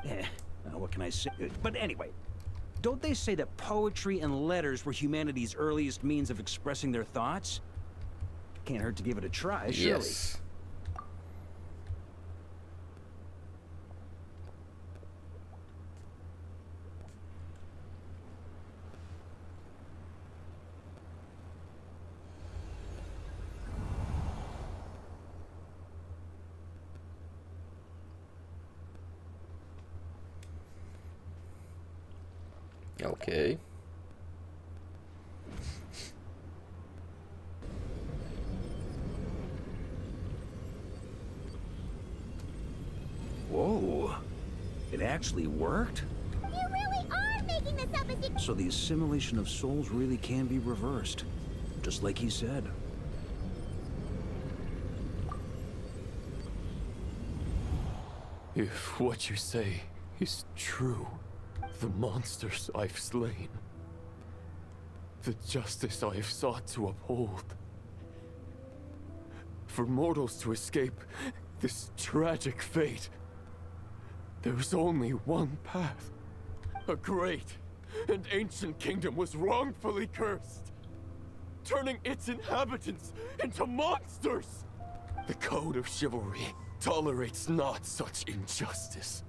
S3: Hey! What?
S5: What can I say? But anyway, don't they say that poetry and letters were humanity's earliest means of expressing their thoughts? Can't hurt to give it a try, surely.
S1: Yes. Okay.
S5: Whoa. It actually worked?
S3: You really are making this up as you...
S5: So the assimilation of souls really can be reversed. Just like he said.
S8: If what you say is true, the monsters I've slain, the justice I have sought to uphold, for mortals to escape this tragic fate, there's only one path. A great and ancient kingdom was wrongfully cursed, turning its inhabitants into monsters. The code of chivalry tolerates not such injustice.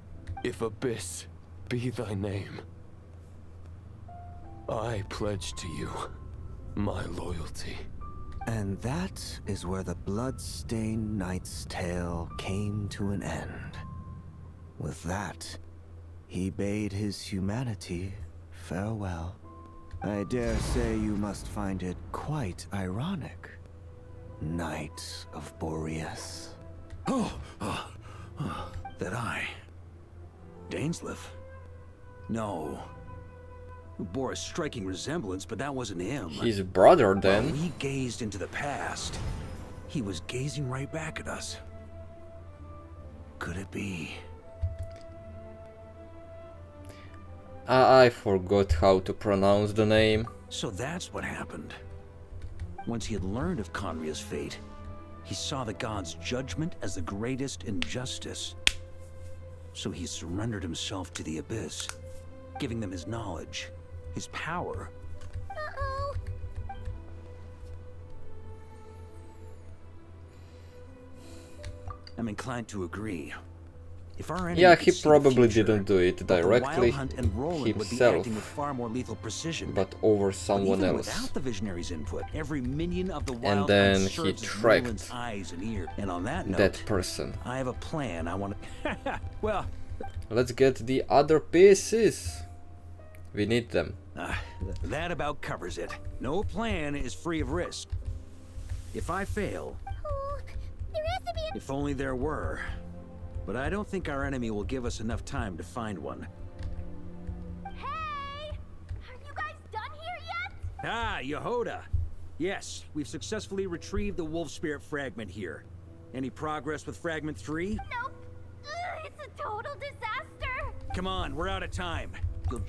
S8: If Abyss be thy name, I pledge to you my loyalty.
S13: And that is where the blood-stained knight's tale came to an end. With that,
S6: He bade his humanity farewell. I dare say you must find it quite ironic, Knight of Boreas.
S5: That I... Dainsleif? No. Bore a striking resemblance, but that wasn't him.
S1: His brother, then.
S5: While we gazed into the past, he was gazing right back at us. Could it be?
S1: I forgot how to pronounce the name.
S5: So that's what happened. Once he had learned of Conria's fate, he saw the gods' judgment as the greatest injustice. So he surrendered himself to the Abyss, giving them his knowledge, his power.
S3: Uh-oh.
S5: I'm inclined to agree. If our enemy
S1: Yeah,
S5: could
S1: he
S5: see the
S1: probably
S5: future,
S1: didn't do it
S5: both the
S1: directly
S5: Wild Hunt and Roland would be
S1: himself,
S5: acting with far more lethal precision.
S1: but over
S5: But
S1: someone
S5: even
S1: else.
S5: without the Visionary's input, every minion of the Wild
S1: And then
S5: Hunt
S1: he
S5: serves as
S1: tracked
S5: Roland's eyes and ears. And on that note,
S1: that person.
S5: I have a plan. I want to. Well,
S1: Let's get the other pieces. We need them.
S5: that about covers it. No plan is free of risk. If I fail,
S3: Oh, there has to be a...
S5: if only there were. But I don't think our enemy will give us enough time to find one.
S3: Hey! Are you guys done here yet?
S5: Ah, Yehoda! Yes, we've successfully retrieved the Wolf Spirit fragment here. Any progress with Fragment 3?
S3: Nope. Ugh, it's a total disaster.
S5: Come on, we're out of time. You'll...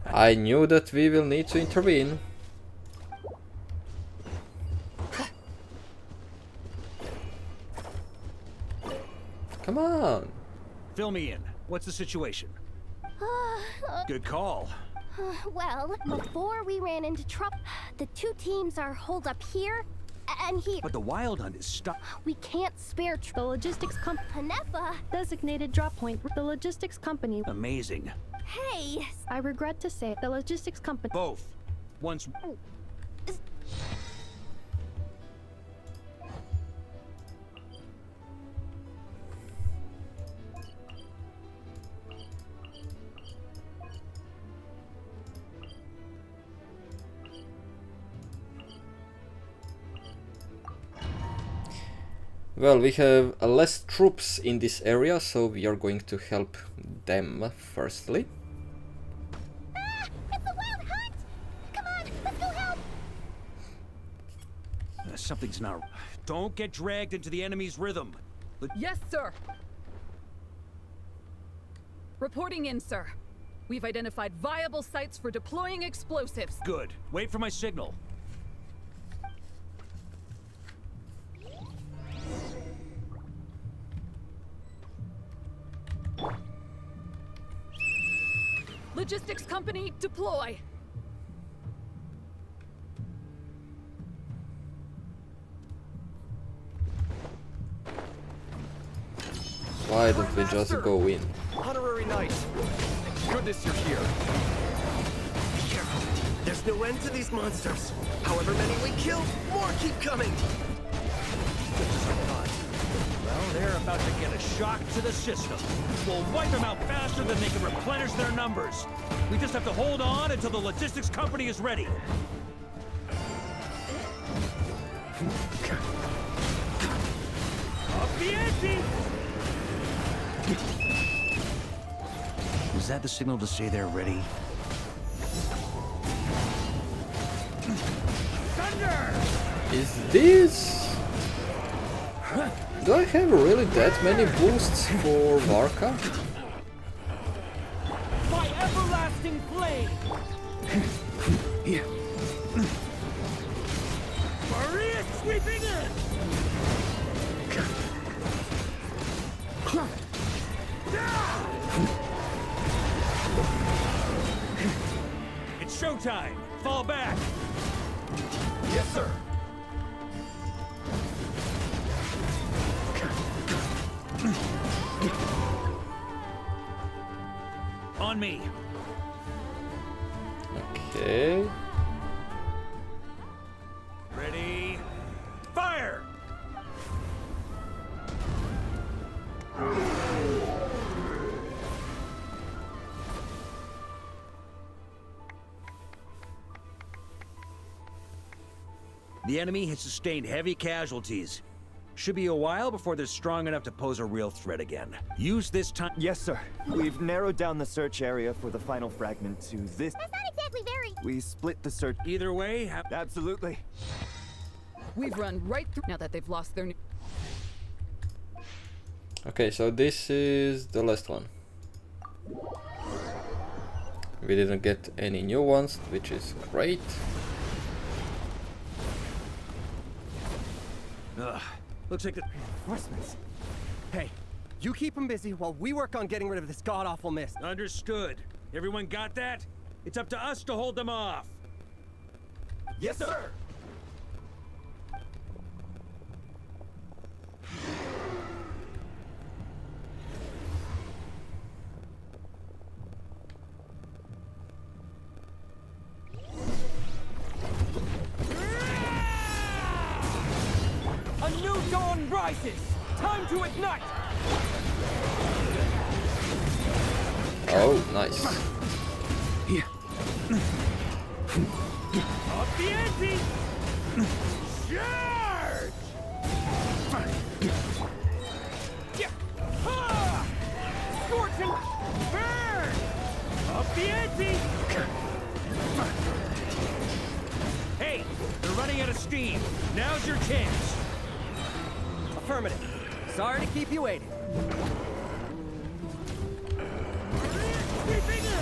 S1: I knew that we will need to intervene. Come on.
S5: Fill me in. What's the situation? Good call.
S3: Well, before we ran into trouble, the two teams are holed up here and here.
S5: But the Wild Hunt is stuck.
S3: We can't spare
S12: The logistics company
S3: Hanefa.
S12: designated drop point. The logistics company.
S5: Amazing.
S3: Hey,
S12: I regret to say the logistics company.
S5: Both. Once.
S1: Well, we have less troops in this area, so we are going to help them firstly.
S3: it's the Wild Hunt. Come on, let's go help.
S5: Something's not. Don't get dragged into the enemy's rhythm.
S15: Yes, sir. Reporting in, sir. We've identified viable sites for deploying explosives.
S5: Good. Wait for my signal.
S15: Logistics company, deploy.
S1: Why don't we just go in?
S16: Honorary Knight. Thank goodness you're here. Be careful. There's no end to these monsters. However many we kill, more keep coming.
S5: Well, they're about to get a shock to the system. We'll wipe them out faster than they can replenish their numbers. We just have to hold on until the logistics company is ready. Up the ante! Was that the signal to say they're ready? Thunder!
S1: Is this... Do I have really that many boosts for Varka?
S5: My everlasting flame! Maria sweeping in! It's showtime! Fall back!
S16: Yes, sir.
S5: On me!
S1: Okay.
S5: Ready? Fire! The enemy has sustained heavy casualties. Should be a while before they're strong enough to pose a real threat again. Use this time.
S17: Yes, sir. We've narrowed down the search area for the final fragment to this.
S3: That's not exactly very.
S17: We split the search.
S5: Either way,
S17: absolutely.
S15: We've run right through now that they've lost their.
S1: Okay, so this is the last one. We didn't get any new ones, which is great.
S16: Ugh. Looks like the reinforcements. Hey, you keep them busy while we work on getting rid of this god-awful mist.
S5: Understood. Everyone got that? It's up to us to hold them off.
S16: Yes, sir!
S4: A new dawn rises! Time to ignite!
S1: Oh, nice.
S4: Up the ante! Charge! Scorching! Burn! Up the ante!
S5: Hey, they're running out of steam. Now's your chance.
S16: Affirmative. Sorry to keep you waiting.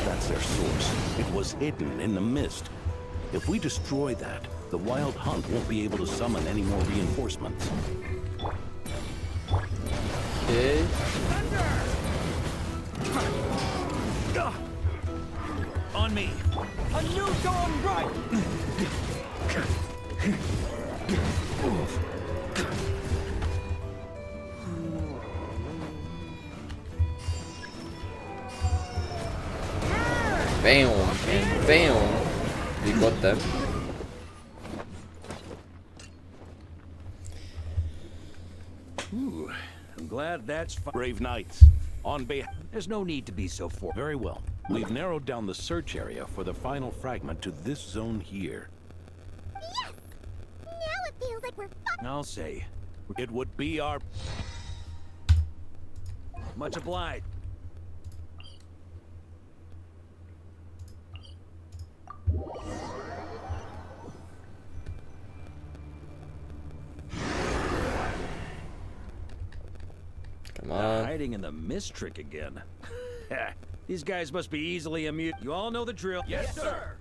S8: That's their source. It was hidden in the mist. If we destroy that, the Wild Hunt won't be able to summon any more reinforcements.
S1: Okay.
S5: On me.
S4: A new dawn right!
S1: Bam and bam. We got them.
S5: Ooh, I'm glad that's
S8: Brave Knights, on behalf.
S5: There's no need to be so
S8: Very well. We've narrowed down the search area for the final fragment to this zone here.
S3: Yes! Now it feels like we're
S5: I'll say.
S8: It would be our...
S5: Much obliged.
S1: Come on.
S5: Hiding in the mist trick again. These guys must be easily amused. You all know the drill.
S16: Yes, sir!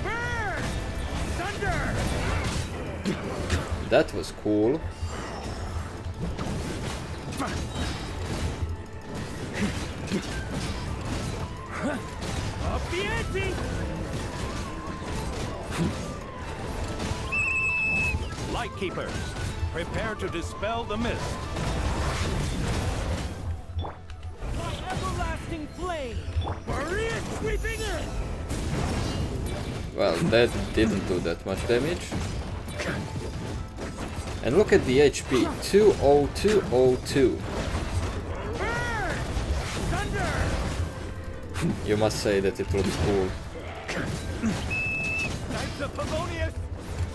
S4: Burn! Thunder!
S1: That was cool.
S4: Up the ante!
S8: Lightkeepers, prepare to dispel the mist.
S4: My everlasting flame! Maria sweeping in!
S1: Well, that didn't do that much damage. And look at the HP, 20202. You must say that it looks cool.
S4: Knights of Favonious,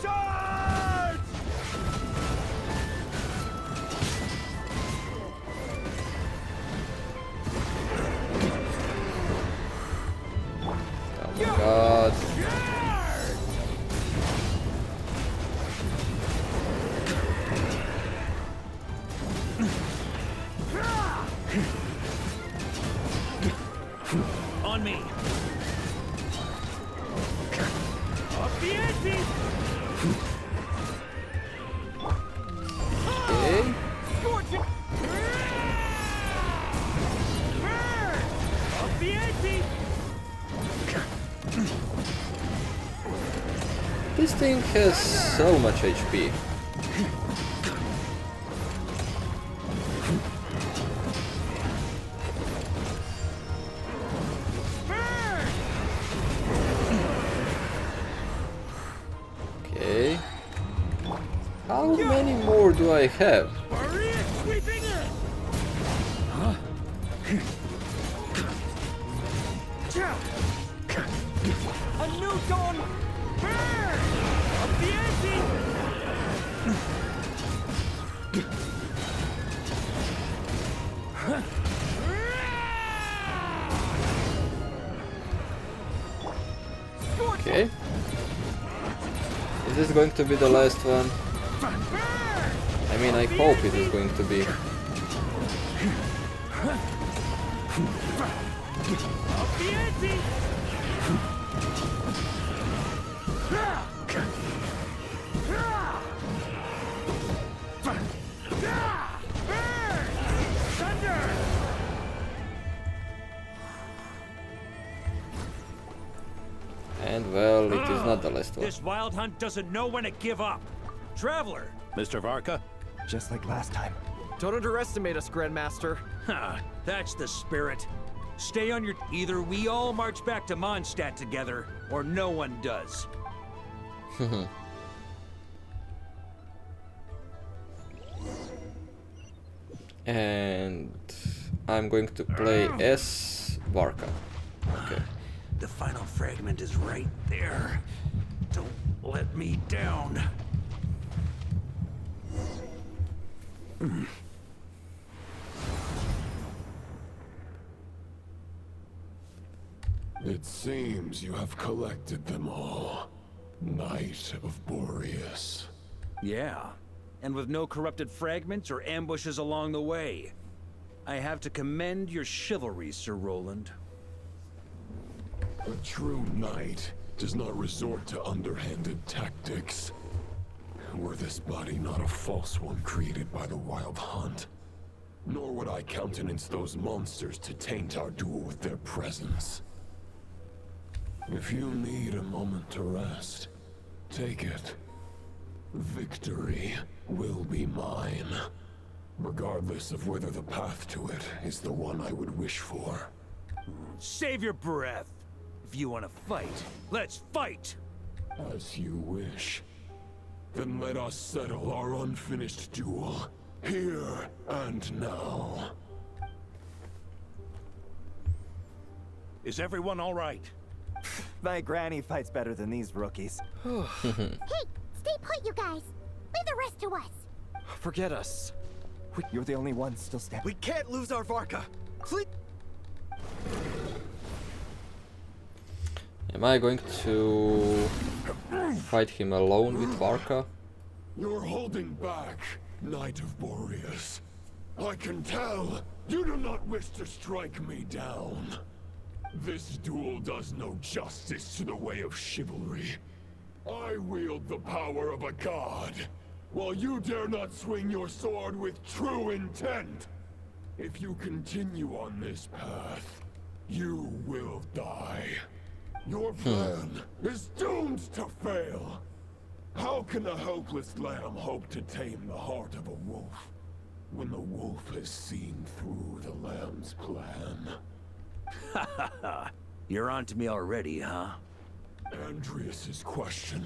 S4: charge!
S1: Oh my god.
S5: On me.
S4: Up the ante!
S1: Okay.
S4: Scorching! Burn! Up the ante!
S1: This thing has so much HP. Okay. How many more do I have?
S4: Maria sweeping in!
S16: Photon! Burn! Up the ante!
S1: Okay. Is this going to be the last one? I mean, I hope it is going to be.
S16: Up the ante!
S1: And well, it is not the last one.
S5: This wild hunt doesn't know when to give up. Traveler!
S18: Mr. Varka?
S17: Just like last time.
S16: Don't underestimate us, Grandmaster.
S5: Ha! That's the spirit. Stay on your... Either we all march back to Mondstadt together, or no one does.
S1: And I'm going to play as Varka. Okay.
S5: The final fragment is right there. Don't let me down.
S8: It seems you have collected them all. Knight of Boreas.
S5: Yeah, and with no corrupted fragments or ambushes along the way. I have to commend your chivalry, Sir Roland.
S8: A true knight does not resort to underhanded tactics. Were this body not a false one created by the Wild Hunt, nor would I countenance those monsters to taint our duel with their presence. If you need a moment to rest, take it. Victory will be mine, regardless of whether the path to it is the one I would wish for.
S5: Save your breath. If you want to fight, let's fight!
S8: As you wish. Then let us settle our unfinished duel, here and now.
S5: Is everyone all right?
S17: My granny fights better than these rookies.
S3: Hey, stay put, you guys. Leave the rest to us.
S16: Forget us.
S17: You're the only one still standing.
S16: We can't lose our Varka. Please.
S1: Am I going to fight him alone with Varka?
S8: You're holding back, Knight of Boreas. I can tell you do not wish to strike me down. This duel does no justice to the way of chivalry. I wield the power of a god, while you dare not swing your sword with true intent. If you continue on this path, you will die. Your plan is doomed to fail. How can a helpless lamb hope to tame the heart of a wolf, when the wolf has seen through the lamb's plan?
S5: Ha ha ha! You're on to me already, huh?
S8: Andreas's question,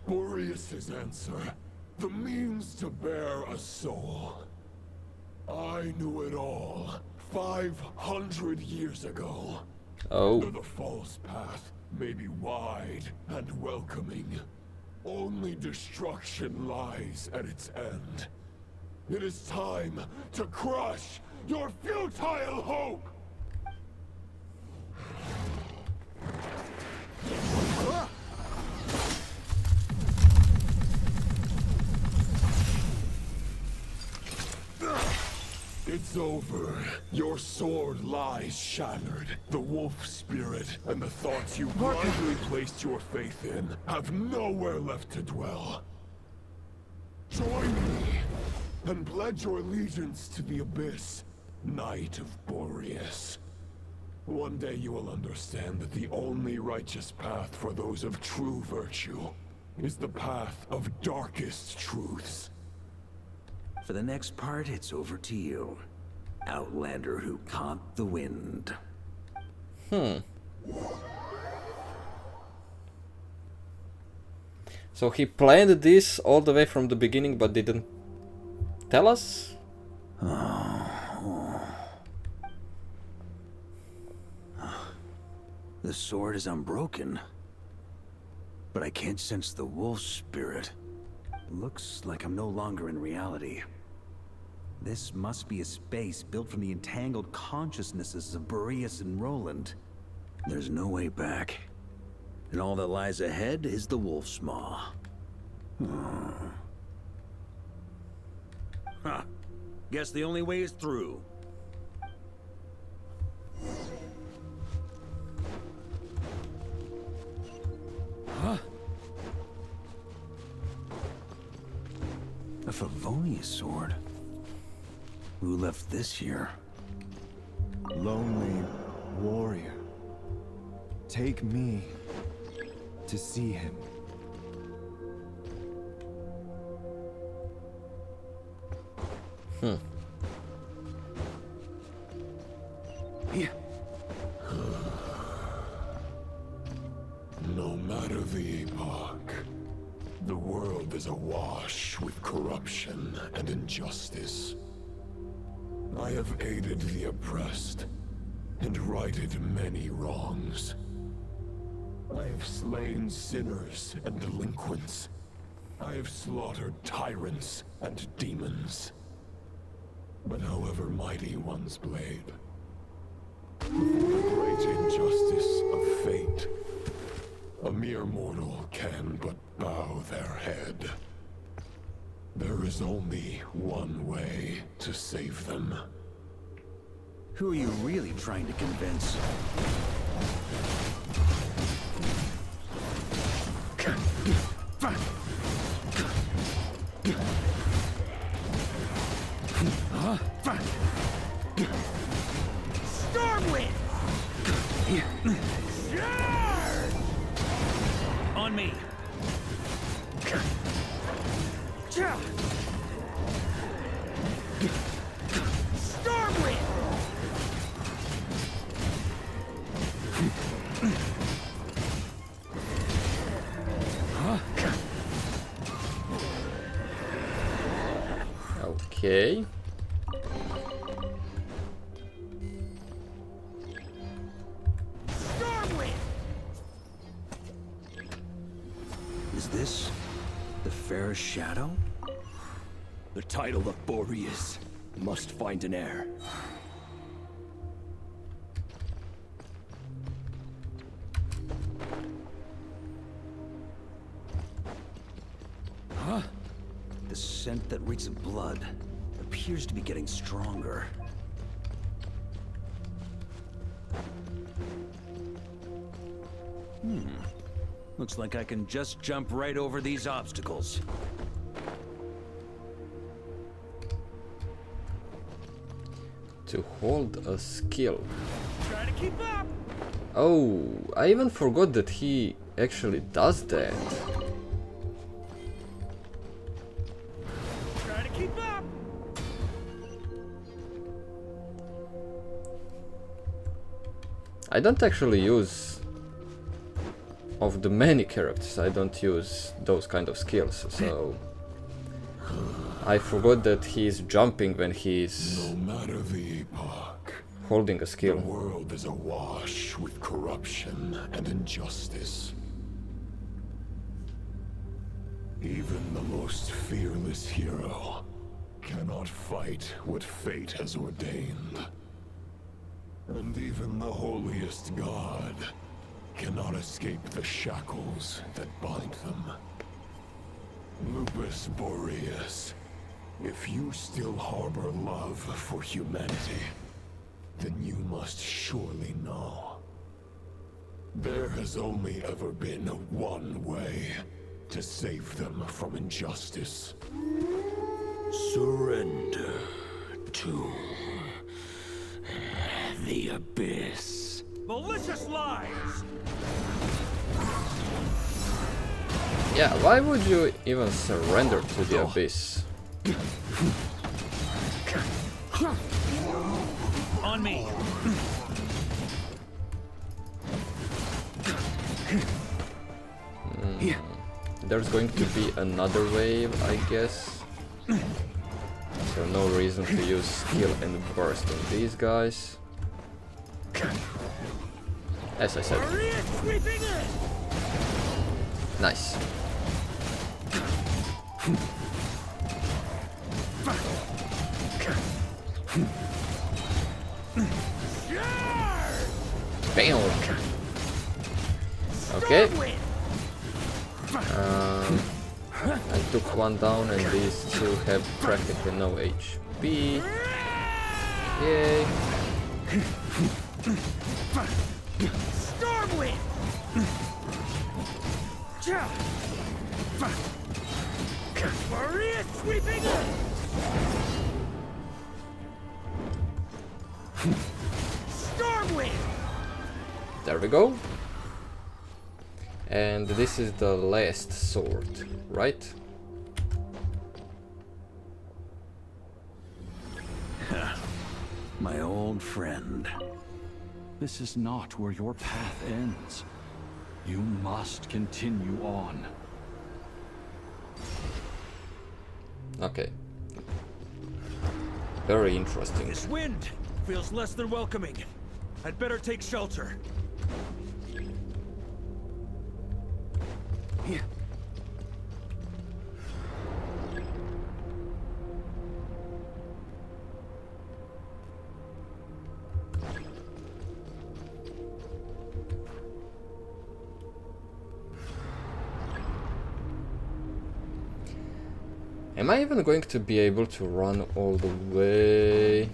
S8: Boreas's answer, the means to bear a soul. I knew it all 500 years ago.
S1: Oh.
S8: The false path may be wide and welcoming. Only destruction lies at its end. It is time to crush your futile hope! It's over. Your sword lies shattered. The wolf spirit and the thoughts you blindly placed your faith in have nowhere left to dwell. Join me and pledge your allegiance to the abyss, Knight of Boreas. One day you will understand that the only righteous path for those of true virtue is the path of darkest truths.
S5: For the next part, it's over to you. Outlander who caught the wind.
S1: So he planned this all the way from the beginning but didn't tell us?
S5: The sword is unbroken. but I can't sense the wolf spirit. Looks like I'm no longer in reality. This must be a space built from the entangled consciousnesses of Boreas and Roland. There's no way back. And all that lies ahead is the wolf's maw. Huh. Guess the only way is through. Huh? A Favonious sword. Who left this here?
S6: Lonely warrior. Take me to see him.
S8: No matter the epoch, the world is awash with corruption and injustice. I have aided the oppressed and righted many wrongs. I have slain sinners and delinquents. I have slaughtered tyrants and demons. But however mighty one's blade, before the great injustice of fate, a mere mortal can but bow their head. There is only one way to save them.
S5: Who are you really trying to convince?
S16: Stormwind!
S5: On me!
S16: Stormwind!
S1: Okay.
S5: Is this the fairest shadow?
S16: The title of Boreas must find an heir.
S5: Huh? The scent that reeks of blood appears to be getting stronger. Looks like I can just jump right over these obstacles.
S1: To hold a skill.
S16: Try to keep up.
S1: Oh, I even forgot that he actually does that.
S16: Try to keep up.
S1: I don't actually use, of the many characters, I don't use those kind of skills, so I forgot that he's jumping when he's
S8: No matter the epoch,
S1: holding a skill.
S8: the world is awash with corruption and injustice. Even the most fearless hero cannot fight what fate has ordained. And even the holiest god cannot escape the shackles that bind them. Lupus Boreas, if you still harbor love for humanity, then you must surely know. There has only ever been one way to save them from injustice. Surrender to the abyss.
S16: Malicious lies!
S1: Yeah, why would you even surrender to the abyss?
S5: On me!
S1: There's going to be another wave, I guess. So no reason to use skill and burst on these guys. As I said. Nice. Bam! Okay. I took one down and these two have practically no HP. Yay!
S16: Stormwind! Maria sweeping in! Stormwind!
S1: There we go. And this is the last sword, right?
S5: My old friend.
S9: This is not where your path ends. You must continue on.
S1: Okay. Very interesting.
S16: This wind feels less than welcoming. I'd better take shelter. Here.
S1: Am I even going to be able to run all the way?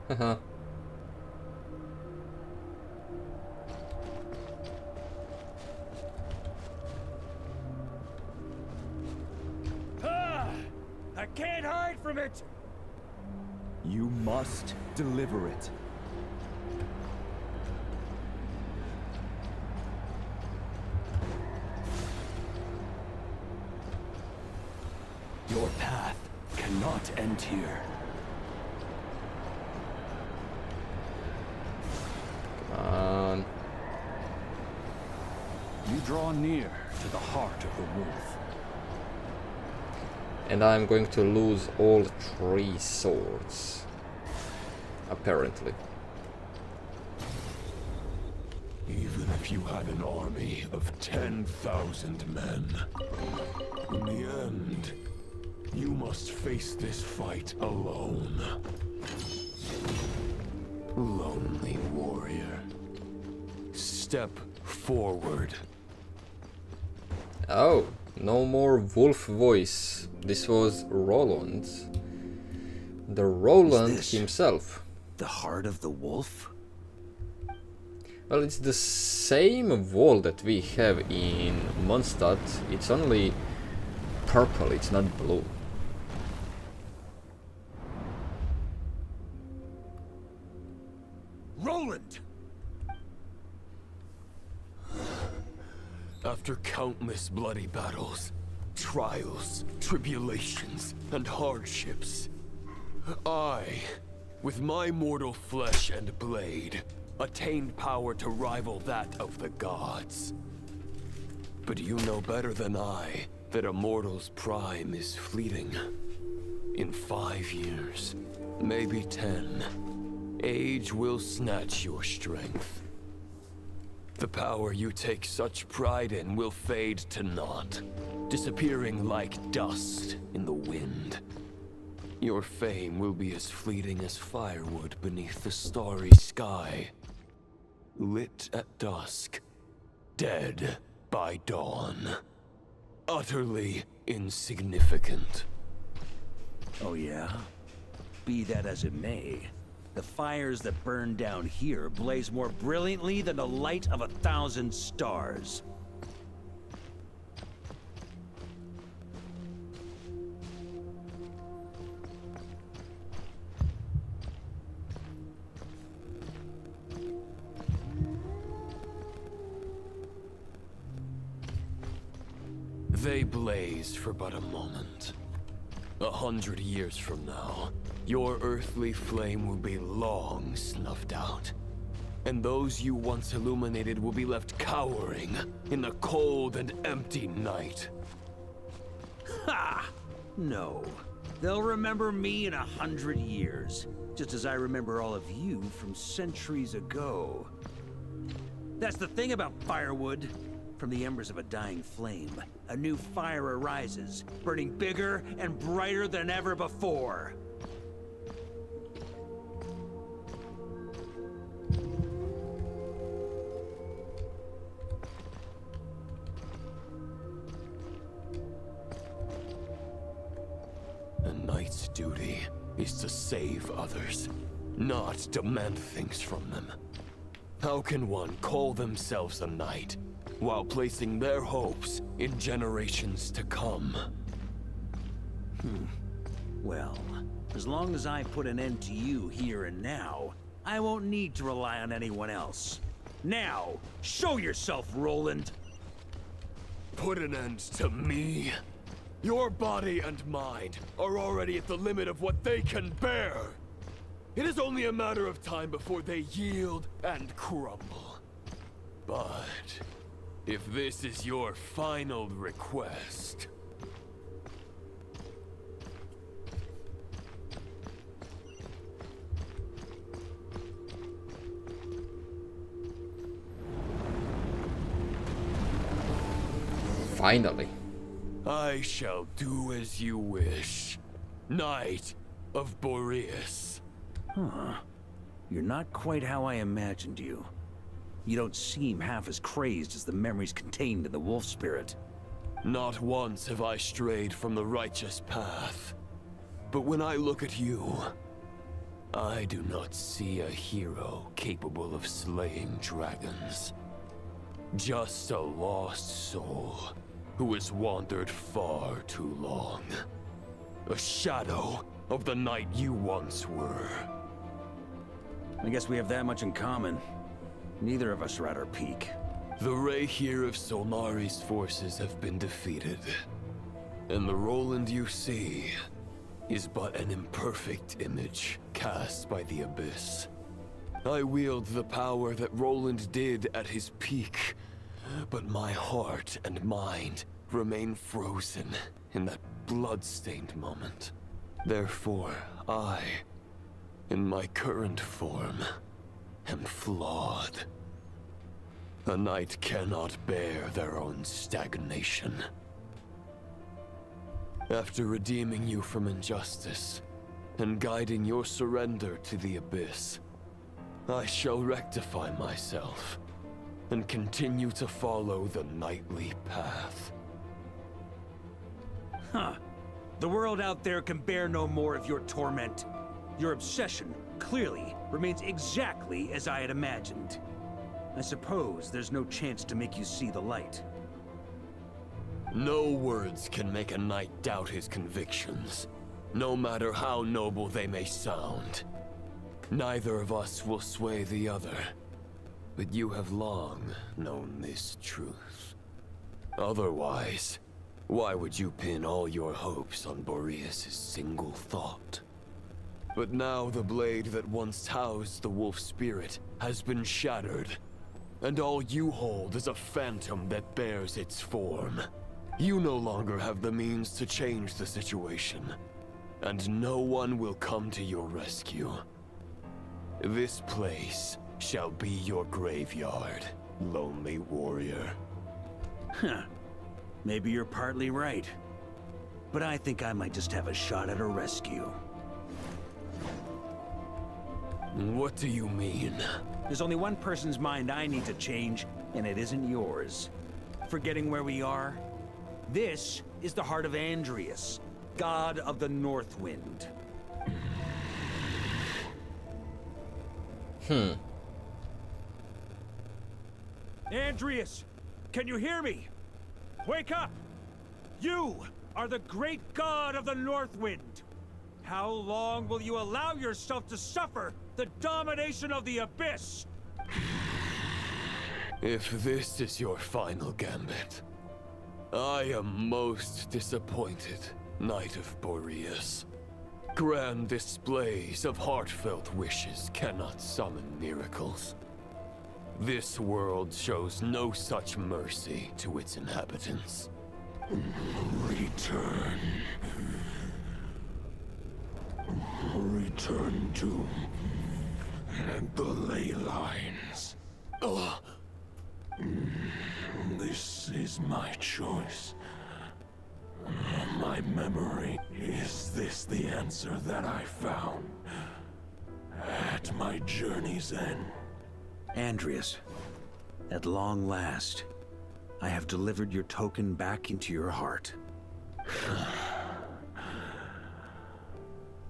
S1: Haha.
S16: I can't hide from it!
S17: You must deliver it.
S8: Your path cannot end here.
S1: Come on.
S9: You draw near to the heart of the wolf.
S1: And I'm going to lose all 3 swords. Apparently.
S8: Even if you had an army of 10,000 men, in the end, you must face this fight alone. Lonely warrior. Step forward.
S1: Oh, no more wolf voice. This was Roland. The Roland himself.
S5: The heart of the wolf?
S1: Well, it's the same wall that we have in Mondstadt. It's only purple, it's not blue.
S16: Roland!
S8: After countless bloody battles, trials, tribulations, and hardships, I, with my mortal flesh and blade, attained power to rival that of the gods. But you know better than I that a mortal's prime is fleeting. In 5 years, maybe 10, age will snatch your strength. The power you take such pride in will fade to naught, disappearing like dust in the wind. Your fame will be as fleeting as firewood beneath the starry sky. Lit at dusk, dead by dawn. Utterly insignificant.
S5: Oh yeah? Be that as it may, the fires that burn down here blaze more brilliantly than the light of 1,000 stars.
S8: They blaze for but a moment. 100 years from now, your earthly flame will be long snuffed out. And those you once illuminated will be left cowering in the cold and empty night.
S5: Ha! No. They'll remember me in 100 years, just as I remember all of you from centuries ago. That's the thing about firewood. From the embers of a dying flame, a new fire arises, burning bigger and brighter than ever before.
S8: A knight's duty is to save others, not demand things from them. How can one call themselves a knight while placing their hopes in generations to come?
S5: Well, as long as I put an end to you here and now, I won't need to rely on anyone else. Now, show yourself, Roland!
S8: Put an end to me? Your body and mind are already at the limit of what they can bear. It is only a matter of time before they yield and crumble. But if this is your final request...
S1: Finally.
S8: I shall do as you wish, Knight of Boreas.
S5: Huh. You're not quite how I imagined you. You don't seem half as crazed as the memories contained in the wolf spirit.
S8: Not once have I strayed from the righteous path. But when I look at you, I do not see a hero capable of slaying dragons. Just a lost soul who has wandered far too long. A shadow of the knight you once were.
S5: I guess we have that much in common. Neither of us are at our peak.
S8: The Rayhir of Solmari's forces have been defeated. And the Roland you see is but an imperfect image cast by the Abyss. I wield the power that Roland did at his peak, but my heart and mind remain frozen in that blood-stained moment. Therefore, I, in my current form, am flawed. A knight cannot bear their own stagnation. After redeeming you from injustice and guiding your surrender to the Abyss, I shall rectify myself and continue to follow the knightly path.
S5: Huh. The world out there can bear no more of your torment. Your obsession, clearly, remains exactly as I had imagined. I suppose there's no chance to make you see the light.
S8: No words can make a knight doubt his convictions, no matter how noble they may sound. Neither of us will sway the other, but you have long known this truth. Otherwise, why would you pin all your hopes on Boreas' single thought? But now the blade that once housed the wolf spirit has been shattered, and all you hold is a phantom that bears its form. You no longer have the means to change the situation, and no one will come to your rescue. This place shall be your graveyard, lonely warrior.
S5: Huh. Maybe you're partly right. But I think I might just have a shot at a rescue.
S8: What do you mean?
S5: There's only one person's mind I need to change, and it isn't yours. Forgetting where we are? This is the heart of Andrias, god of the North Wind. Andrias, can you hear me? Wake up! You are the great god of the North Wind. How long will you allow yourself to suffer the domination of the Abyss?
S8: If this is your final gambit, I am most disappointed, Knight of Boreas. Grand displays of heartfelt wishes cannot summon miracles. This world shows no such mercy to its inhabitants.
S18: Return.
S8: to the ley lines. This is my choice. My memory. Is this the answer that I found at my journey's end?
S5: Andreas, at long last, I have delivered your token back into your heart.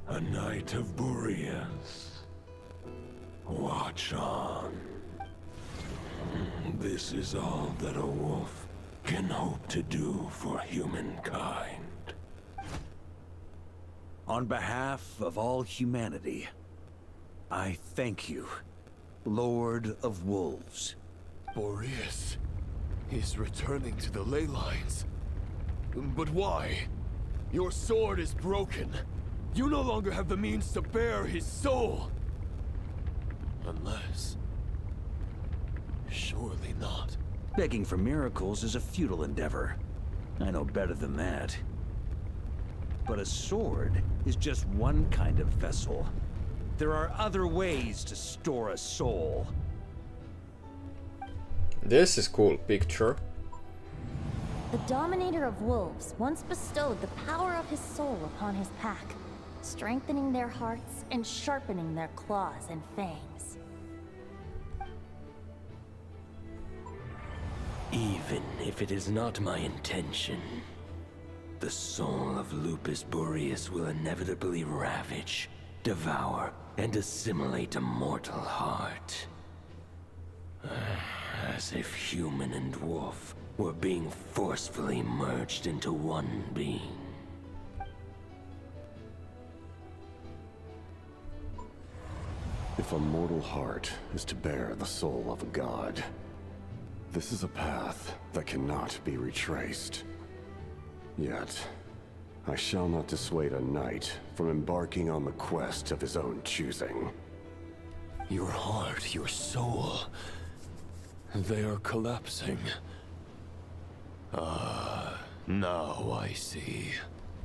S8: A knight of Boreas. Watch on. This is all that a wolf can hope to do for humankind.
S5: On behalf of all humanity, I thank you, Lord of Wolves.
S18: Boreas is returning to the ley lines. But why? Your sword is broken. You no longer have the means to bear his soul. Unless... surely not.
S5: Begging for miracles is a futile endeavor. I know better than that. But a sword is just one kind of vessel. There are other ways to store a soul.
S1: This is cool picture.
S2: The Dominator of Wolves once bestowed the power of his soul upon his pack, strengthening their hearts and sharpening their claws and fangs.
S16: Even if it is not my intention, the soul of Lupus Boreas will inevitably ravage, devour, and assimilate a mortal heart. As if human and wolf were being forcefully merged into one being.
S19: If a mortal heart is to bear the soul of a god, this is a path that cannot be retraced. Yet, I shall not dissuade a knight from embarking on the quest of his own choosing.
S18: Your heart, your soul... they are collapsing. Now I see.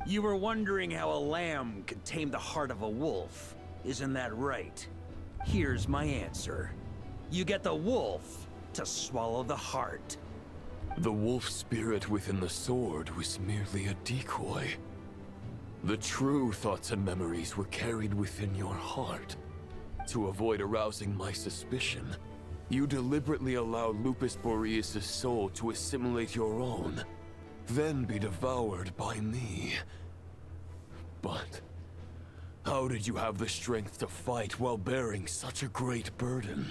S5: You were wondering how a lamb could tame the heart of a wolf. Isn't that right? Here's my answer. You get the wolf to swallow the heart.
S18: The wolf spirit within the sword was merely a decoy. The true thoughts and memories were carried within your heart. To avoid arousing my suspicion, you deliberately allowed Lupus Boreas' soul to assimilate your own, then be devoured by me. But how did you have the strength to fight while bearing such a great burden?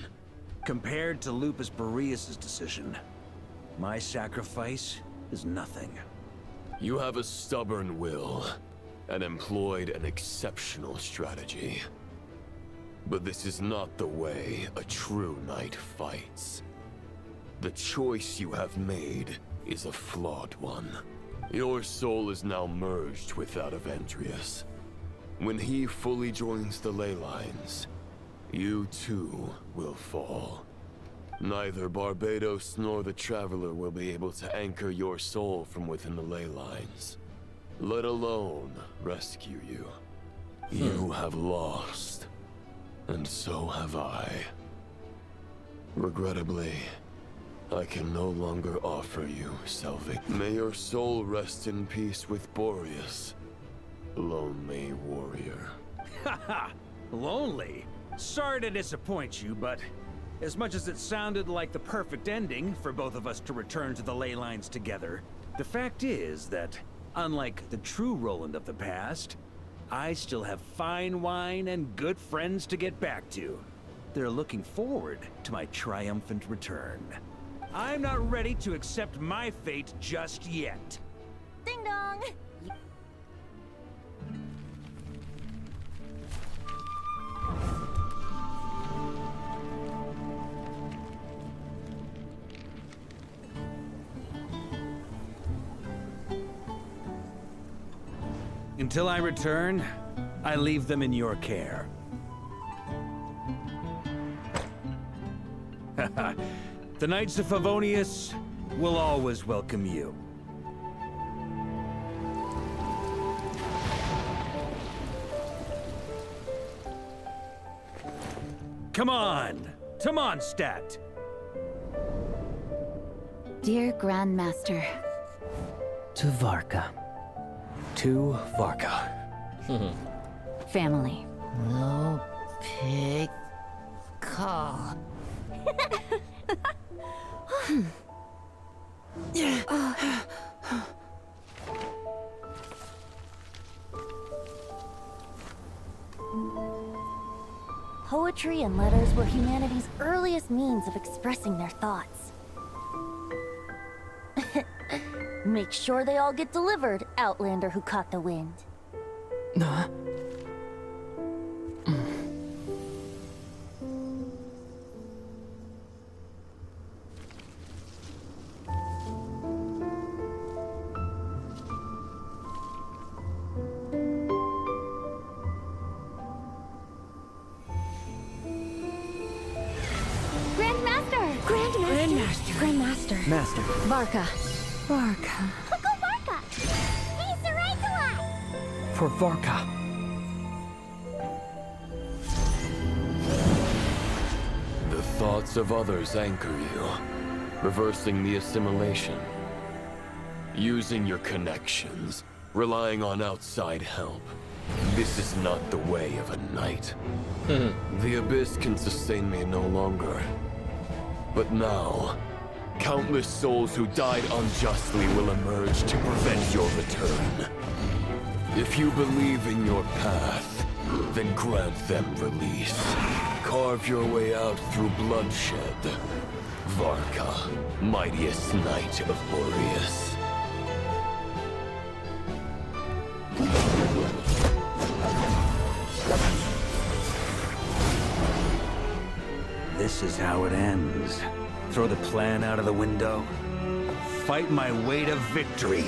S5: Compared to Lupus Boreas' decision, my sacrifice is nothing.
S18: You have a stubborn will, and employed an exceptional strategy. But this is not the way a true knight fights. The choice you have made is a flawed one. Your soul is now merged with that of Andreas. When he fully joins the ley lines, you too will fall. Neither Barbados nor the Traveler will be able to anchor your soul from within the ley lines, let alone rescue you. You have lost, and so have I. Regrettably, I can no longer offer you salvation. May your soul rest in peace with Boreas, lonely warrior.
S5: Haha! Lonely? Sorry to disappoint you, but as much as it sounded like the perfect ending for both of us to return to the ley lines together, the fact is that, unlike the true Roland of the past, I still have fine wine and good friends to get back to. They're looking forward to my triumphant return. I'm not ready to accept my fate just yet.
S2: Ding dong!
S5: Until I return, I leave them in your care. The Knights of Favonious will always welcome you. Come on! To Mondstadt!
S10: Dear Grandmaster.
S13: To Varka. To Varka.
S10: Family.
S11: No pig call.
S2: Poetry and letters were humanity's earliest means of expressing their thoughts. Make sure they all get delivered, Outlander who caught the wind. Grandmaster.
S13: Master.
S10: Varka.
S3: Uncle Varka! He's the right to us!
S13: For Varka.
S18: The thoughts of others anchor you, reversing the assimilation. Using your connections, relying on outside help. This is not the way of a knight. The Abyss can sustain me no longer. But now, countless souls who died unjustly will emerge to prevent your return. If you believe in your path, then grant them release. Carve your way out through bloodshed. Varka, mightiest knight of Boreas.
S5: This is how it ends. Throw the plan out of the window. Fight my way to victory.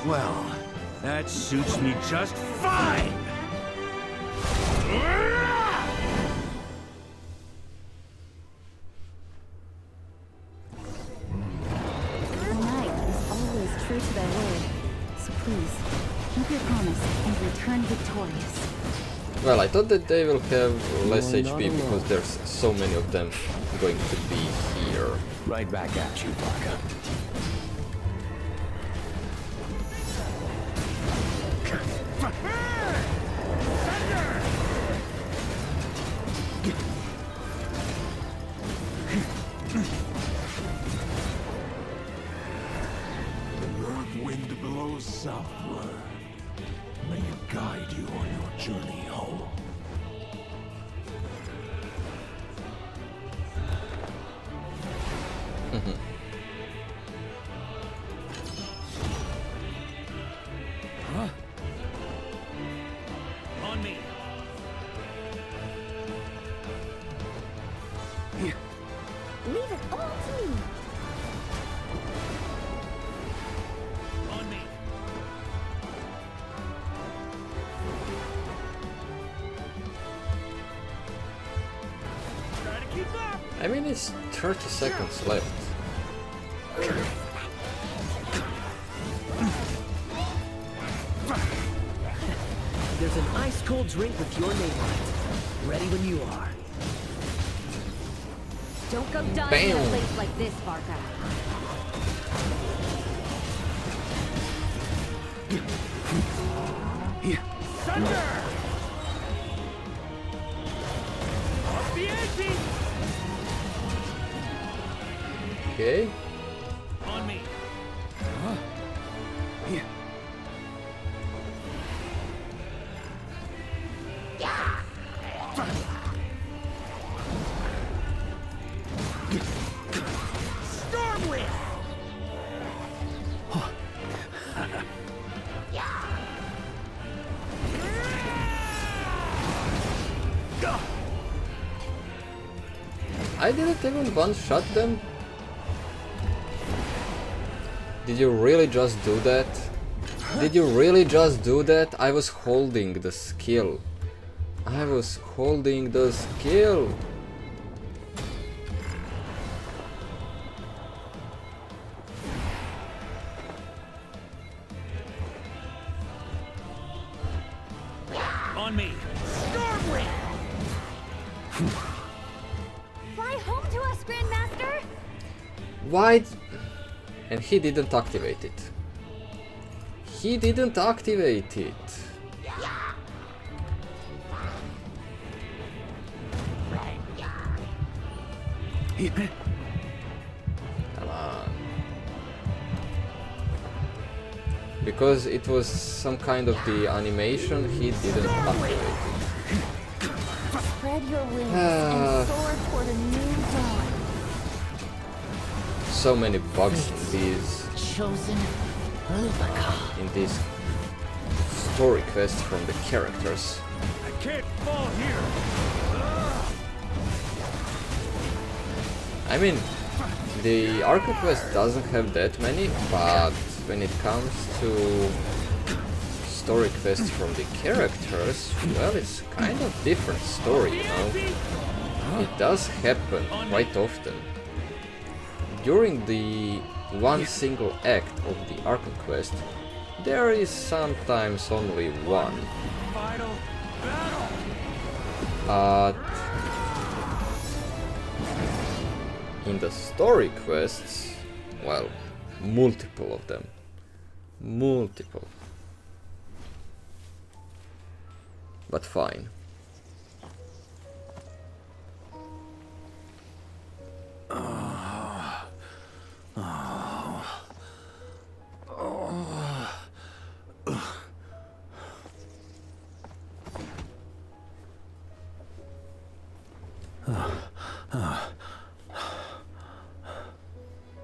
S5: Well, that suits me just fine!
S10: The knight is always true to their word. So please, keep your promise and return victorious.
S1: Well, I thought that they will have less HP because there's so many of them going to be here.
S5: Right back at you, Varka.
S8: The north wind blows southward. May it guide you on your journey home.
S5: On me.
S3: Leave it all to me!
S5: On me. Try to keep up.
S1: I mean, it's 30 seconds left.
S4: There's an ice-cold drink with your name on it. Ready when you are.
S20: Don't go dying
S1: Bam.
S20: in a place like this, Varka.
S5: Thunder! Off the ante!
S1: Okay.
S5: On me. Stormwind!
S1: I didn't even one-shot them. Did you really just do that? Did you really just do that? I was holding the skill. I was holding the skill.
S5: on me! Stormwind!
S20: Fly home to us, Grandmaster!
S1: Why? And he didn't activate it. He didn't activate it. Come on. Because it was some kind of the animation, he didn't activate it.
S2: Spread your wings and soar toward a new dawn.
S1: So many bugs in these
S2: Chosen
S1: in these story quests from the characters.
S5: I can't fall here!
S1: I mean, the Arkham quest doesn't have that many, but when it comes to story quests from the characters, well, it's kind of different story, you know. It does happen quite often. During the one single act of the Arkham quest, there is sometimes only one. But in the story quests, well, multiple of them. Multiple. But fine.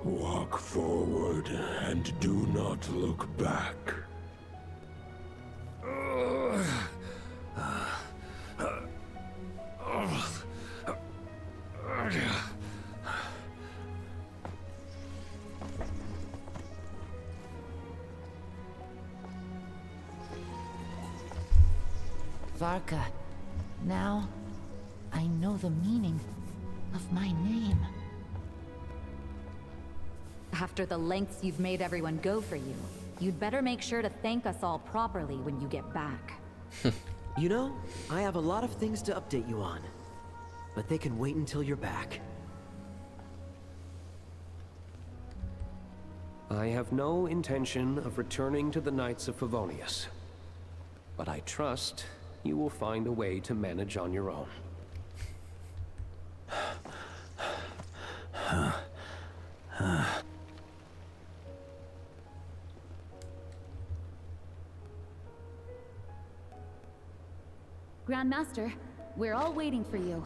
S8: Walk forward and do not look back.
S2: Varka, now I know the meaning of my name.
S20: After the lengths you've made everyone go for you, you'd better make sure to thank us all properly when you get back.
S4: You know, I have a lot of things to update you on, but they can wait until you're back.
S7: I have no intention of returning to the Knights of Favonious, but I trust you will find a way to manage on your own.
S10: Grandmaster, we're all waiting for you.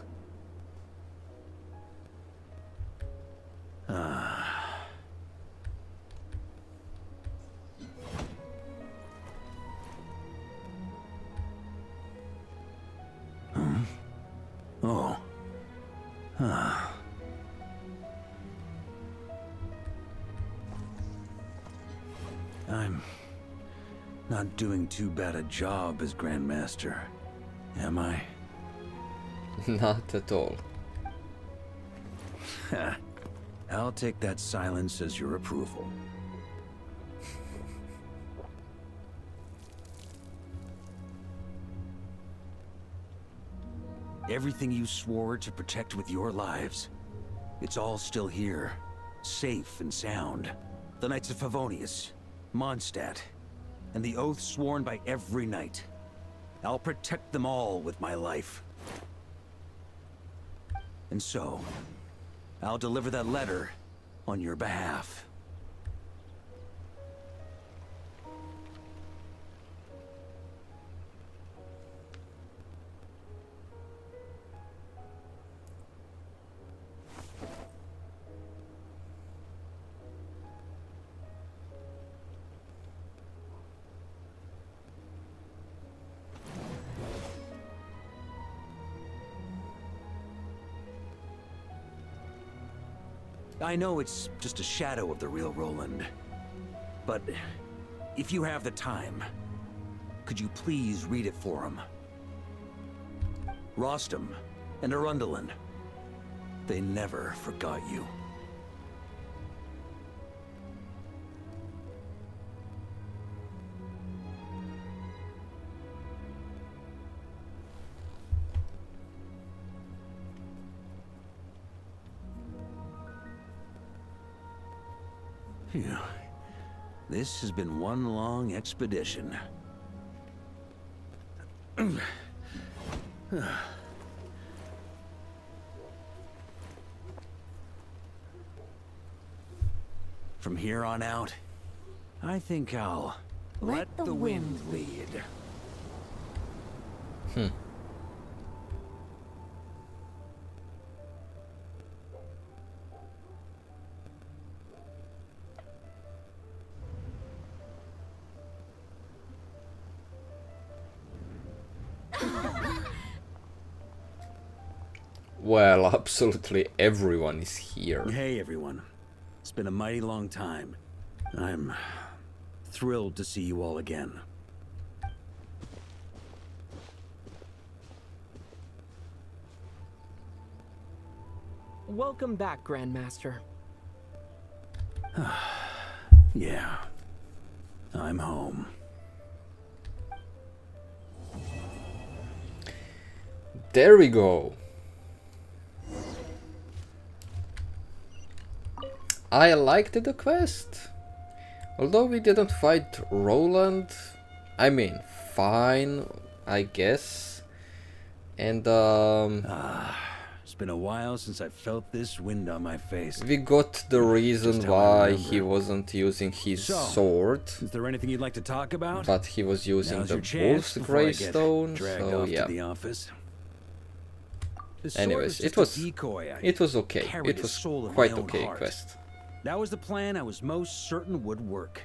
S5: Oh. I'm not doing too bad a job as Grandmaster, am I?
S1: Not at all.
S5: I'll take that silence as your approval. Everything you swore to protect with your lives, it's all still here, safe and sound. The Knights of Favonious, Mondstadt, and the oath sworn by every knight. I'll protect them all with my life. And so, I'll deliver that letter on your behalf. I know it's just a shadow of the real Roland, but if you have the time, could you please read it for him? Rostam and Arundel, they never forgot you. Phew. This has been one long expedition. From here on out, I think I'll let the wind lead.
S1: Well, absolutely everyone is here.
S5: Hey everyone. It's been a mighty long time. I'm thrilled to see you all again.
S4: Welcome back, Grandmaster.
S5: Yeah. I'm home.
S1: There we go. I liked the quest. Although we didn't fight Roland, I mean, fine, I guess. And
S5: it's been a while since I felt this wind on my face.
S1: we got the reason why he wasn't using his sword.
S5: Is there anything you'd like to talk about?
S1: But he was using
S5: Now's
S1: the
S5: your chance
S1: wolf's
S5: before I get
S1: greystone,
S5: dragged
S1: so
S5: off
S1: yeah.
S5: to the office. The sword
S1: Anyways,
S5: just
S1: it was
S5: a decoy. I
S1: it was okay.
S5: carried
S1: It
S5: the
S1: was
S5: soul of
S1: quite
S5: my own
S1: okay
S5: heart.
S1: quest.
S5: That was the plan I was most certain would work.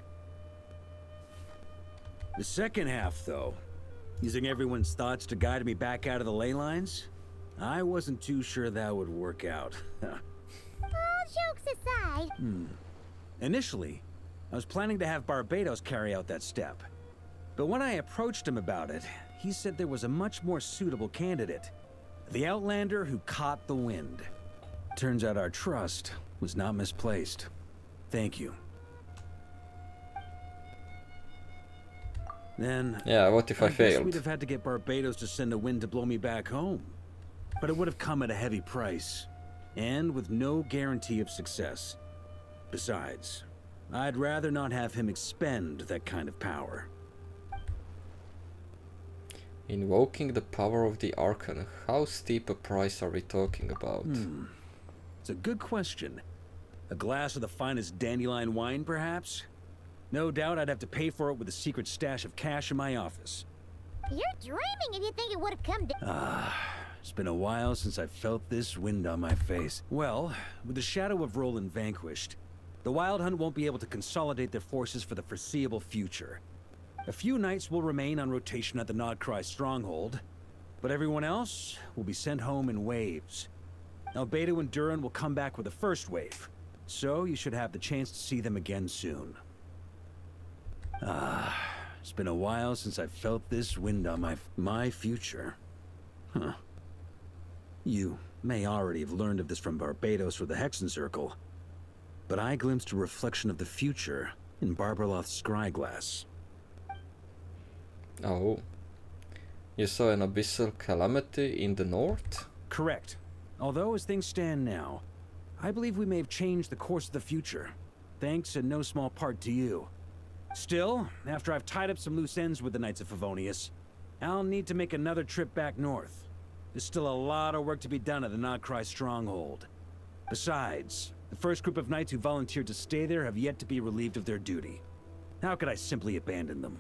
S5: The second half, though, using everyone's thoughts to guide me back out of the ley lines, I wasn't too sure that would work out.
S3: All jokes aside...
S5: Initially, I was planning to have Barbados carry out that step. But when I approached him about it, he said there was a much more suitable candidate. The Outlander who caught the wind. Turns out our trust was not misplaced. Thank you. Then...
S1: Yeah, what if I
S5: guess
S1: failed?
S5: we'd have had to get Barbados to send a wind to blow me back home. But it would have come at a heavy price. And with no guarantee of success. Besides, I'd rather not have him expend that kind of power.
S1: Invoking the power of the Archon. How steep a price are we talking about?
S5: It's a good question. A glass of the finest dandelion wine, perhaps? No doubt I'd have to pay for it with a secret stash of cash in my office.
S3: You're dreaming if you think it would have come to...
S5: It's been a while since I felt this wind on my face. Well, with the shadow of Roland vanquished, the Wild Hunt won't be able to consolidate their forces for the foreseeable future. A few knights will remain on rotation at the Nodcry stronghold, but everyone else will be sent home in waves. Albedo and Duran will come back with the first wave, so you should have the chance to see them again soon. It's been a while since I felt this wind on my future. Huh. You may already have learned of this from Barbados or the Hexen Circle, but I glimpsed a reflection of the future in Barbarloth's scryglass.
S1: Oh. You saw an abyssal calamity in the north?
S5: Correct. Although as things stand now, I believe we may have changed the course of the future, thanks in no small part to you. Still, after I've tied up some loose ends with the Knights of Favonious, I'll need to make another trip back north. There's still a lot of work to be done at the Nodcry stronghold. Besides, the first group of knights who volunteered to stay there have yet to be relieved of their duty. How could I simply abandon them?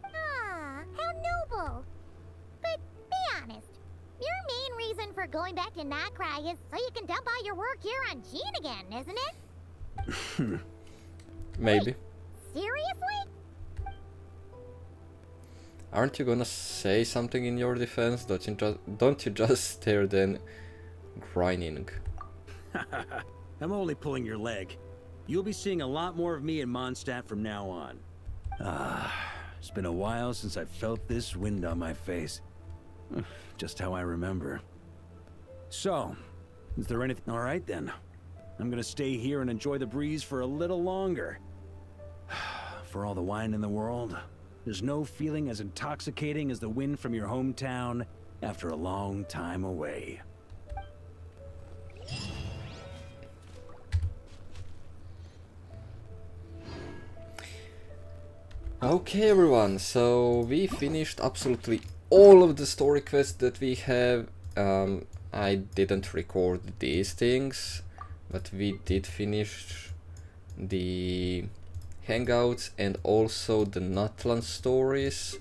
S3: Ah, how noble. But be honest, your main reason for going back to Nodcry is so you can dump all your work here on Jean again, isn't it?
S1: Maybe.
S3: Seriously?
S1: Aren't you gonna say something in your defense? Don't you just stare then grinding?
S5: I'm only pulling your leg. You'll be seeing a lot more of me in Mondstadt from now on. It's been a while since I felt this wind on my face. Just how I remember. So, is there anything? All right then. I'm gonna stay here and enjoy the breeze for a little longer. For all the wine in the world, there's no feeling as intoxicating as the wind from your hometown after a long time away.
S1: Okay everyone, so we finished absolutely all of the story quests that we have. I didn't record these things, but we did finish the hangouts and also the Natlan stories.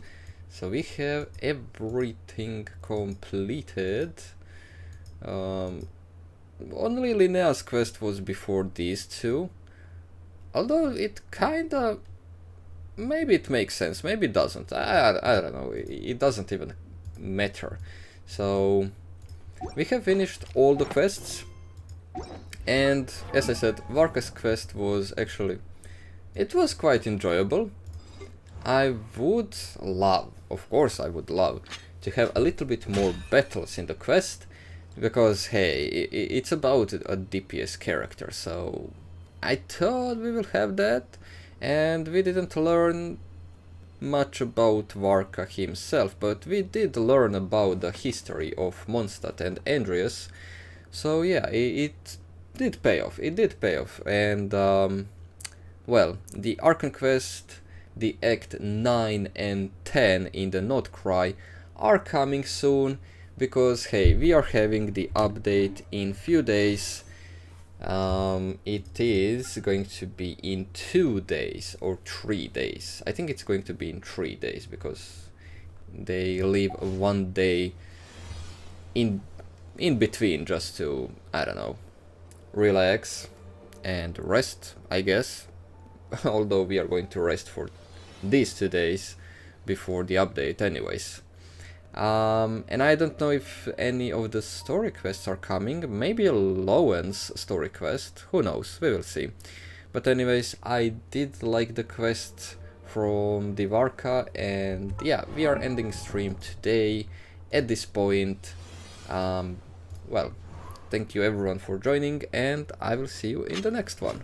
S1: So we have everything completed. Only Linnea's quest was before these two. Although it kinda... maybe it makes sense, maybe it doesn't. I don't know, it doesn't even matter. So we have finished all the quests, and as I said, Varka's quest was actually, it was quite enjoyable. I would love, of course I would love, to have a little bit more battles in the quest, because hey, it's about a DPS character, so I thought we will have that. And we didn't learn much about Varka himself, but we did learn about the history of Mondstadt and Andreas. So yeah, it did pay off, and well, the Archon quest, the Act 9 and 10 in the Notcry are coming soon, because hey, we are having the update in few days. It is going to be in 2 days or 3 days. I think it's going to be in 3 days, because they leave 1 day in between just to, I don't know, relax and rest, I guess. Although we are going to rest for these 2 days before the update anyways. And I don't know if any of the story quests are coming. Maybe Lowen's story quest, who knows, we will see. But anyways, I did like the quest from the Varka, and yeah, we are ending stream today at this point. Well, thank you everyone for joining, and I will see you in the next one.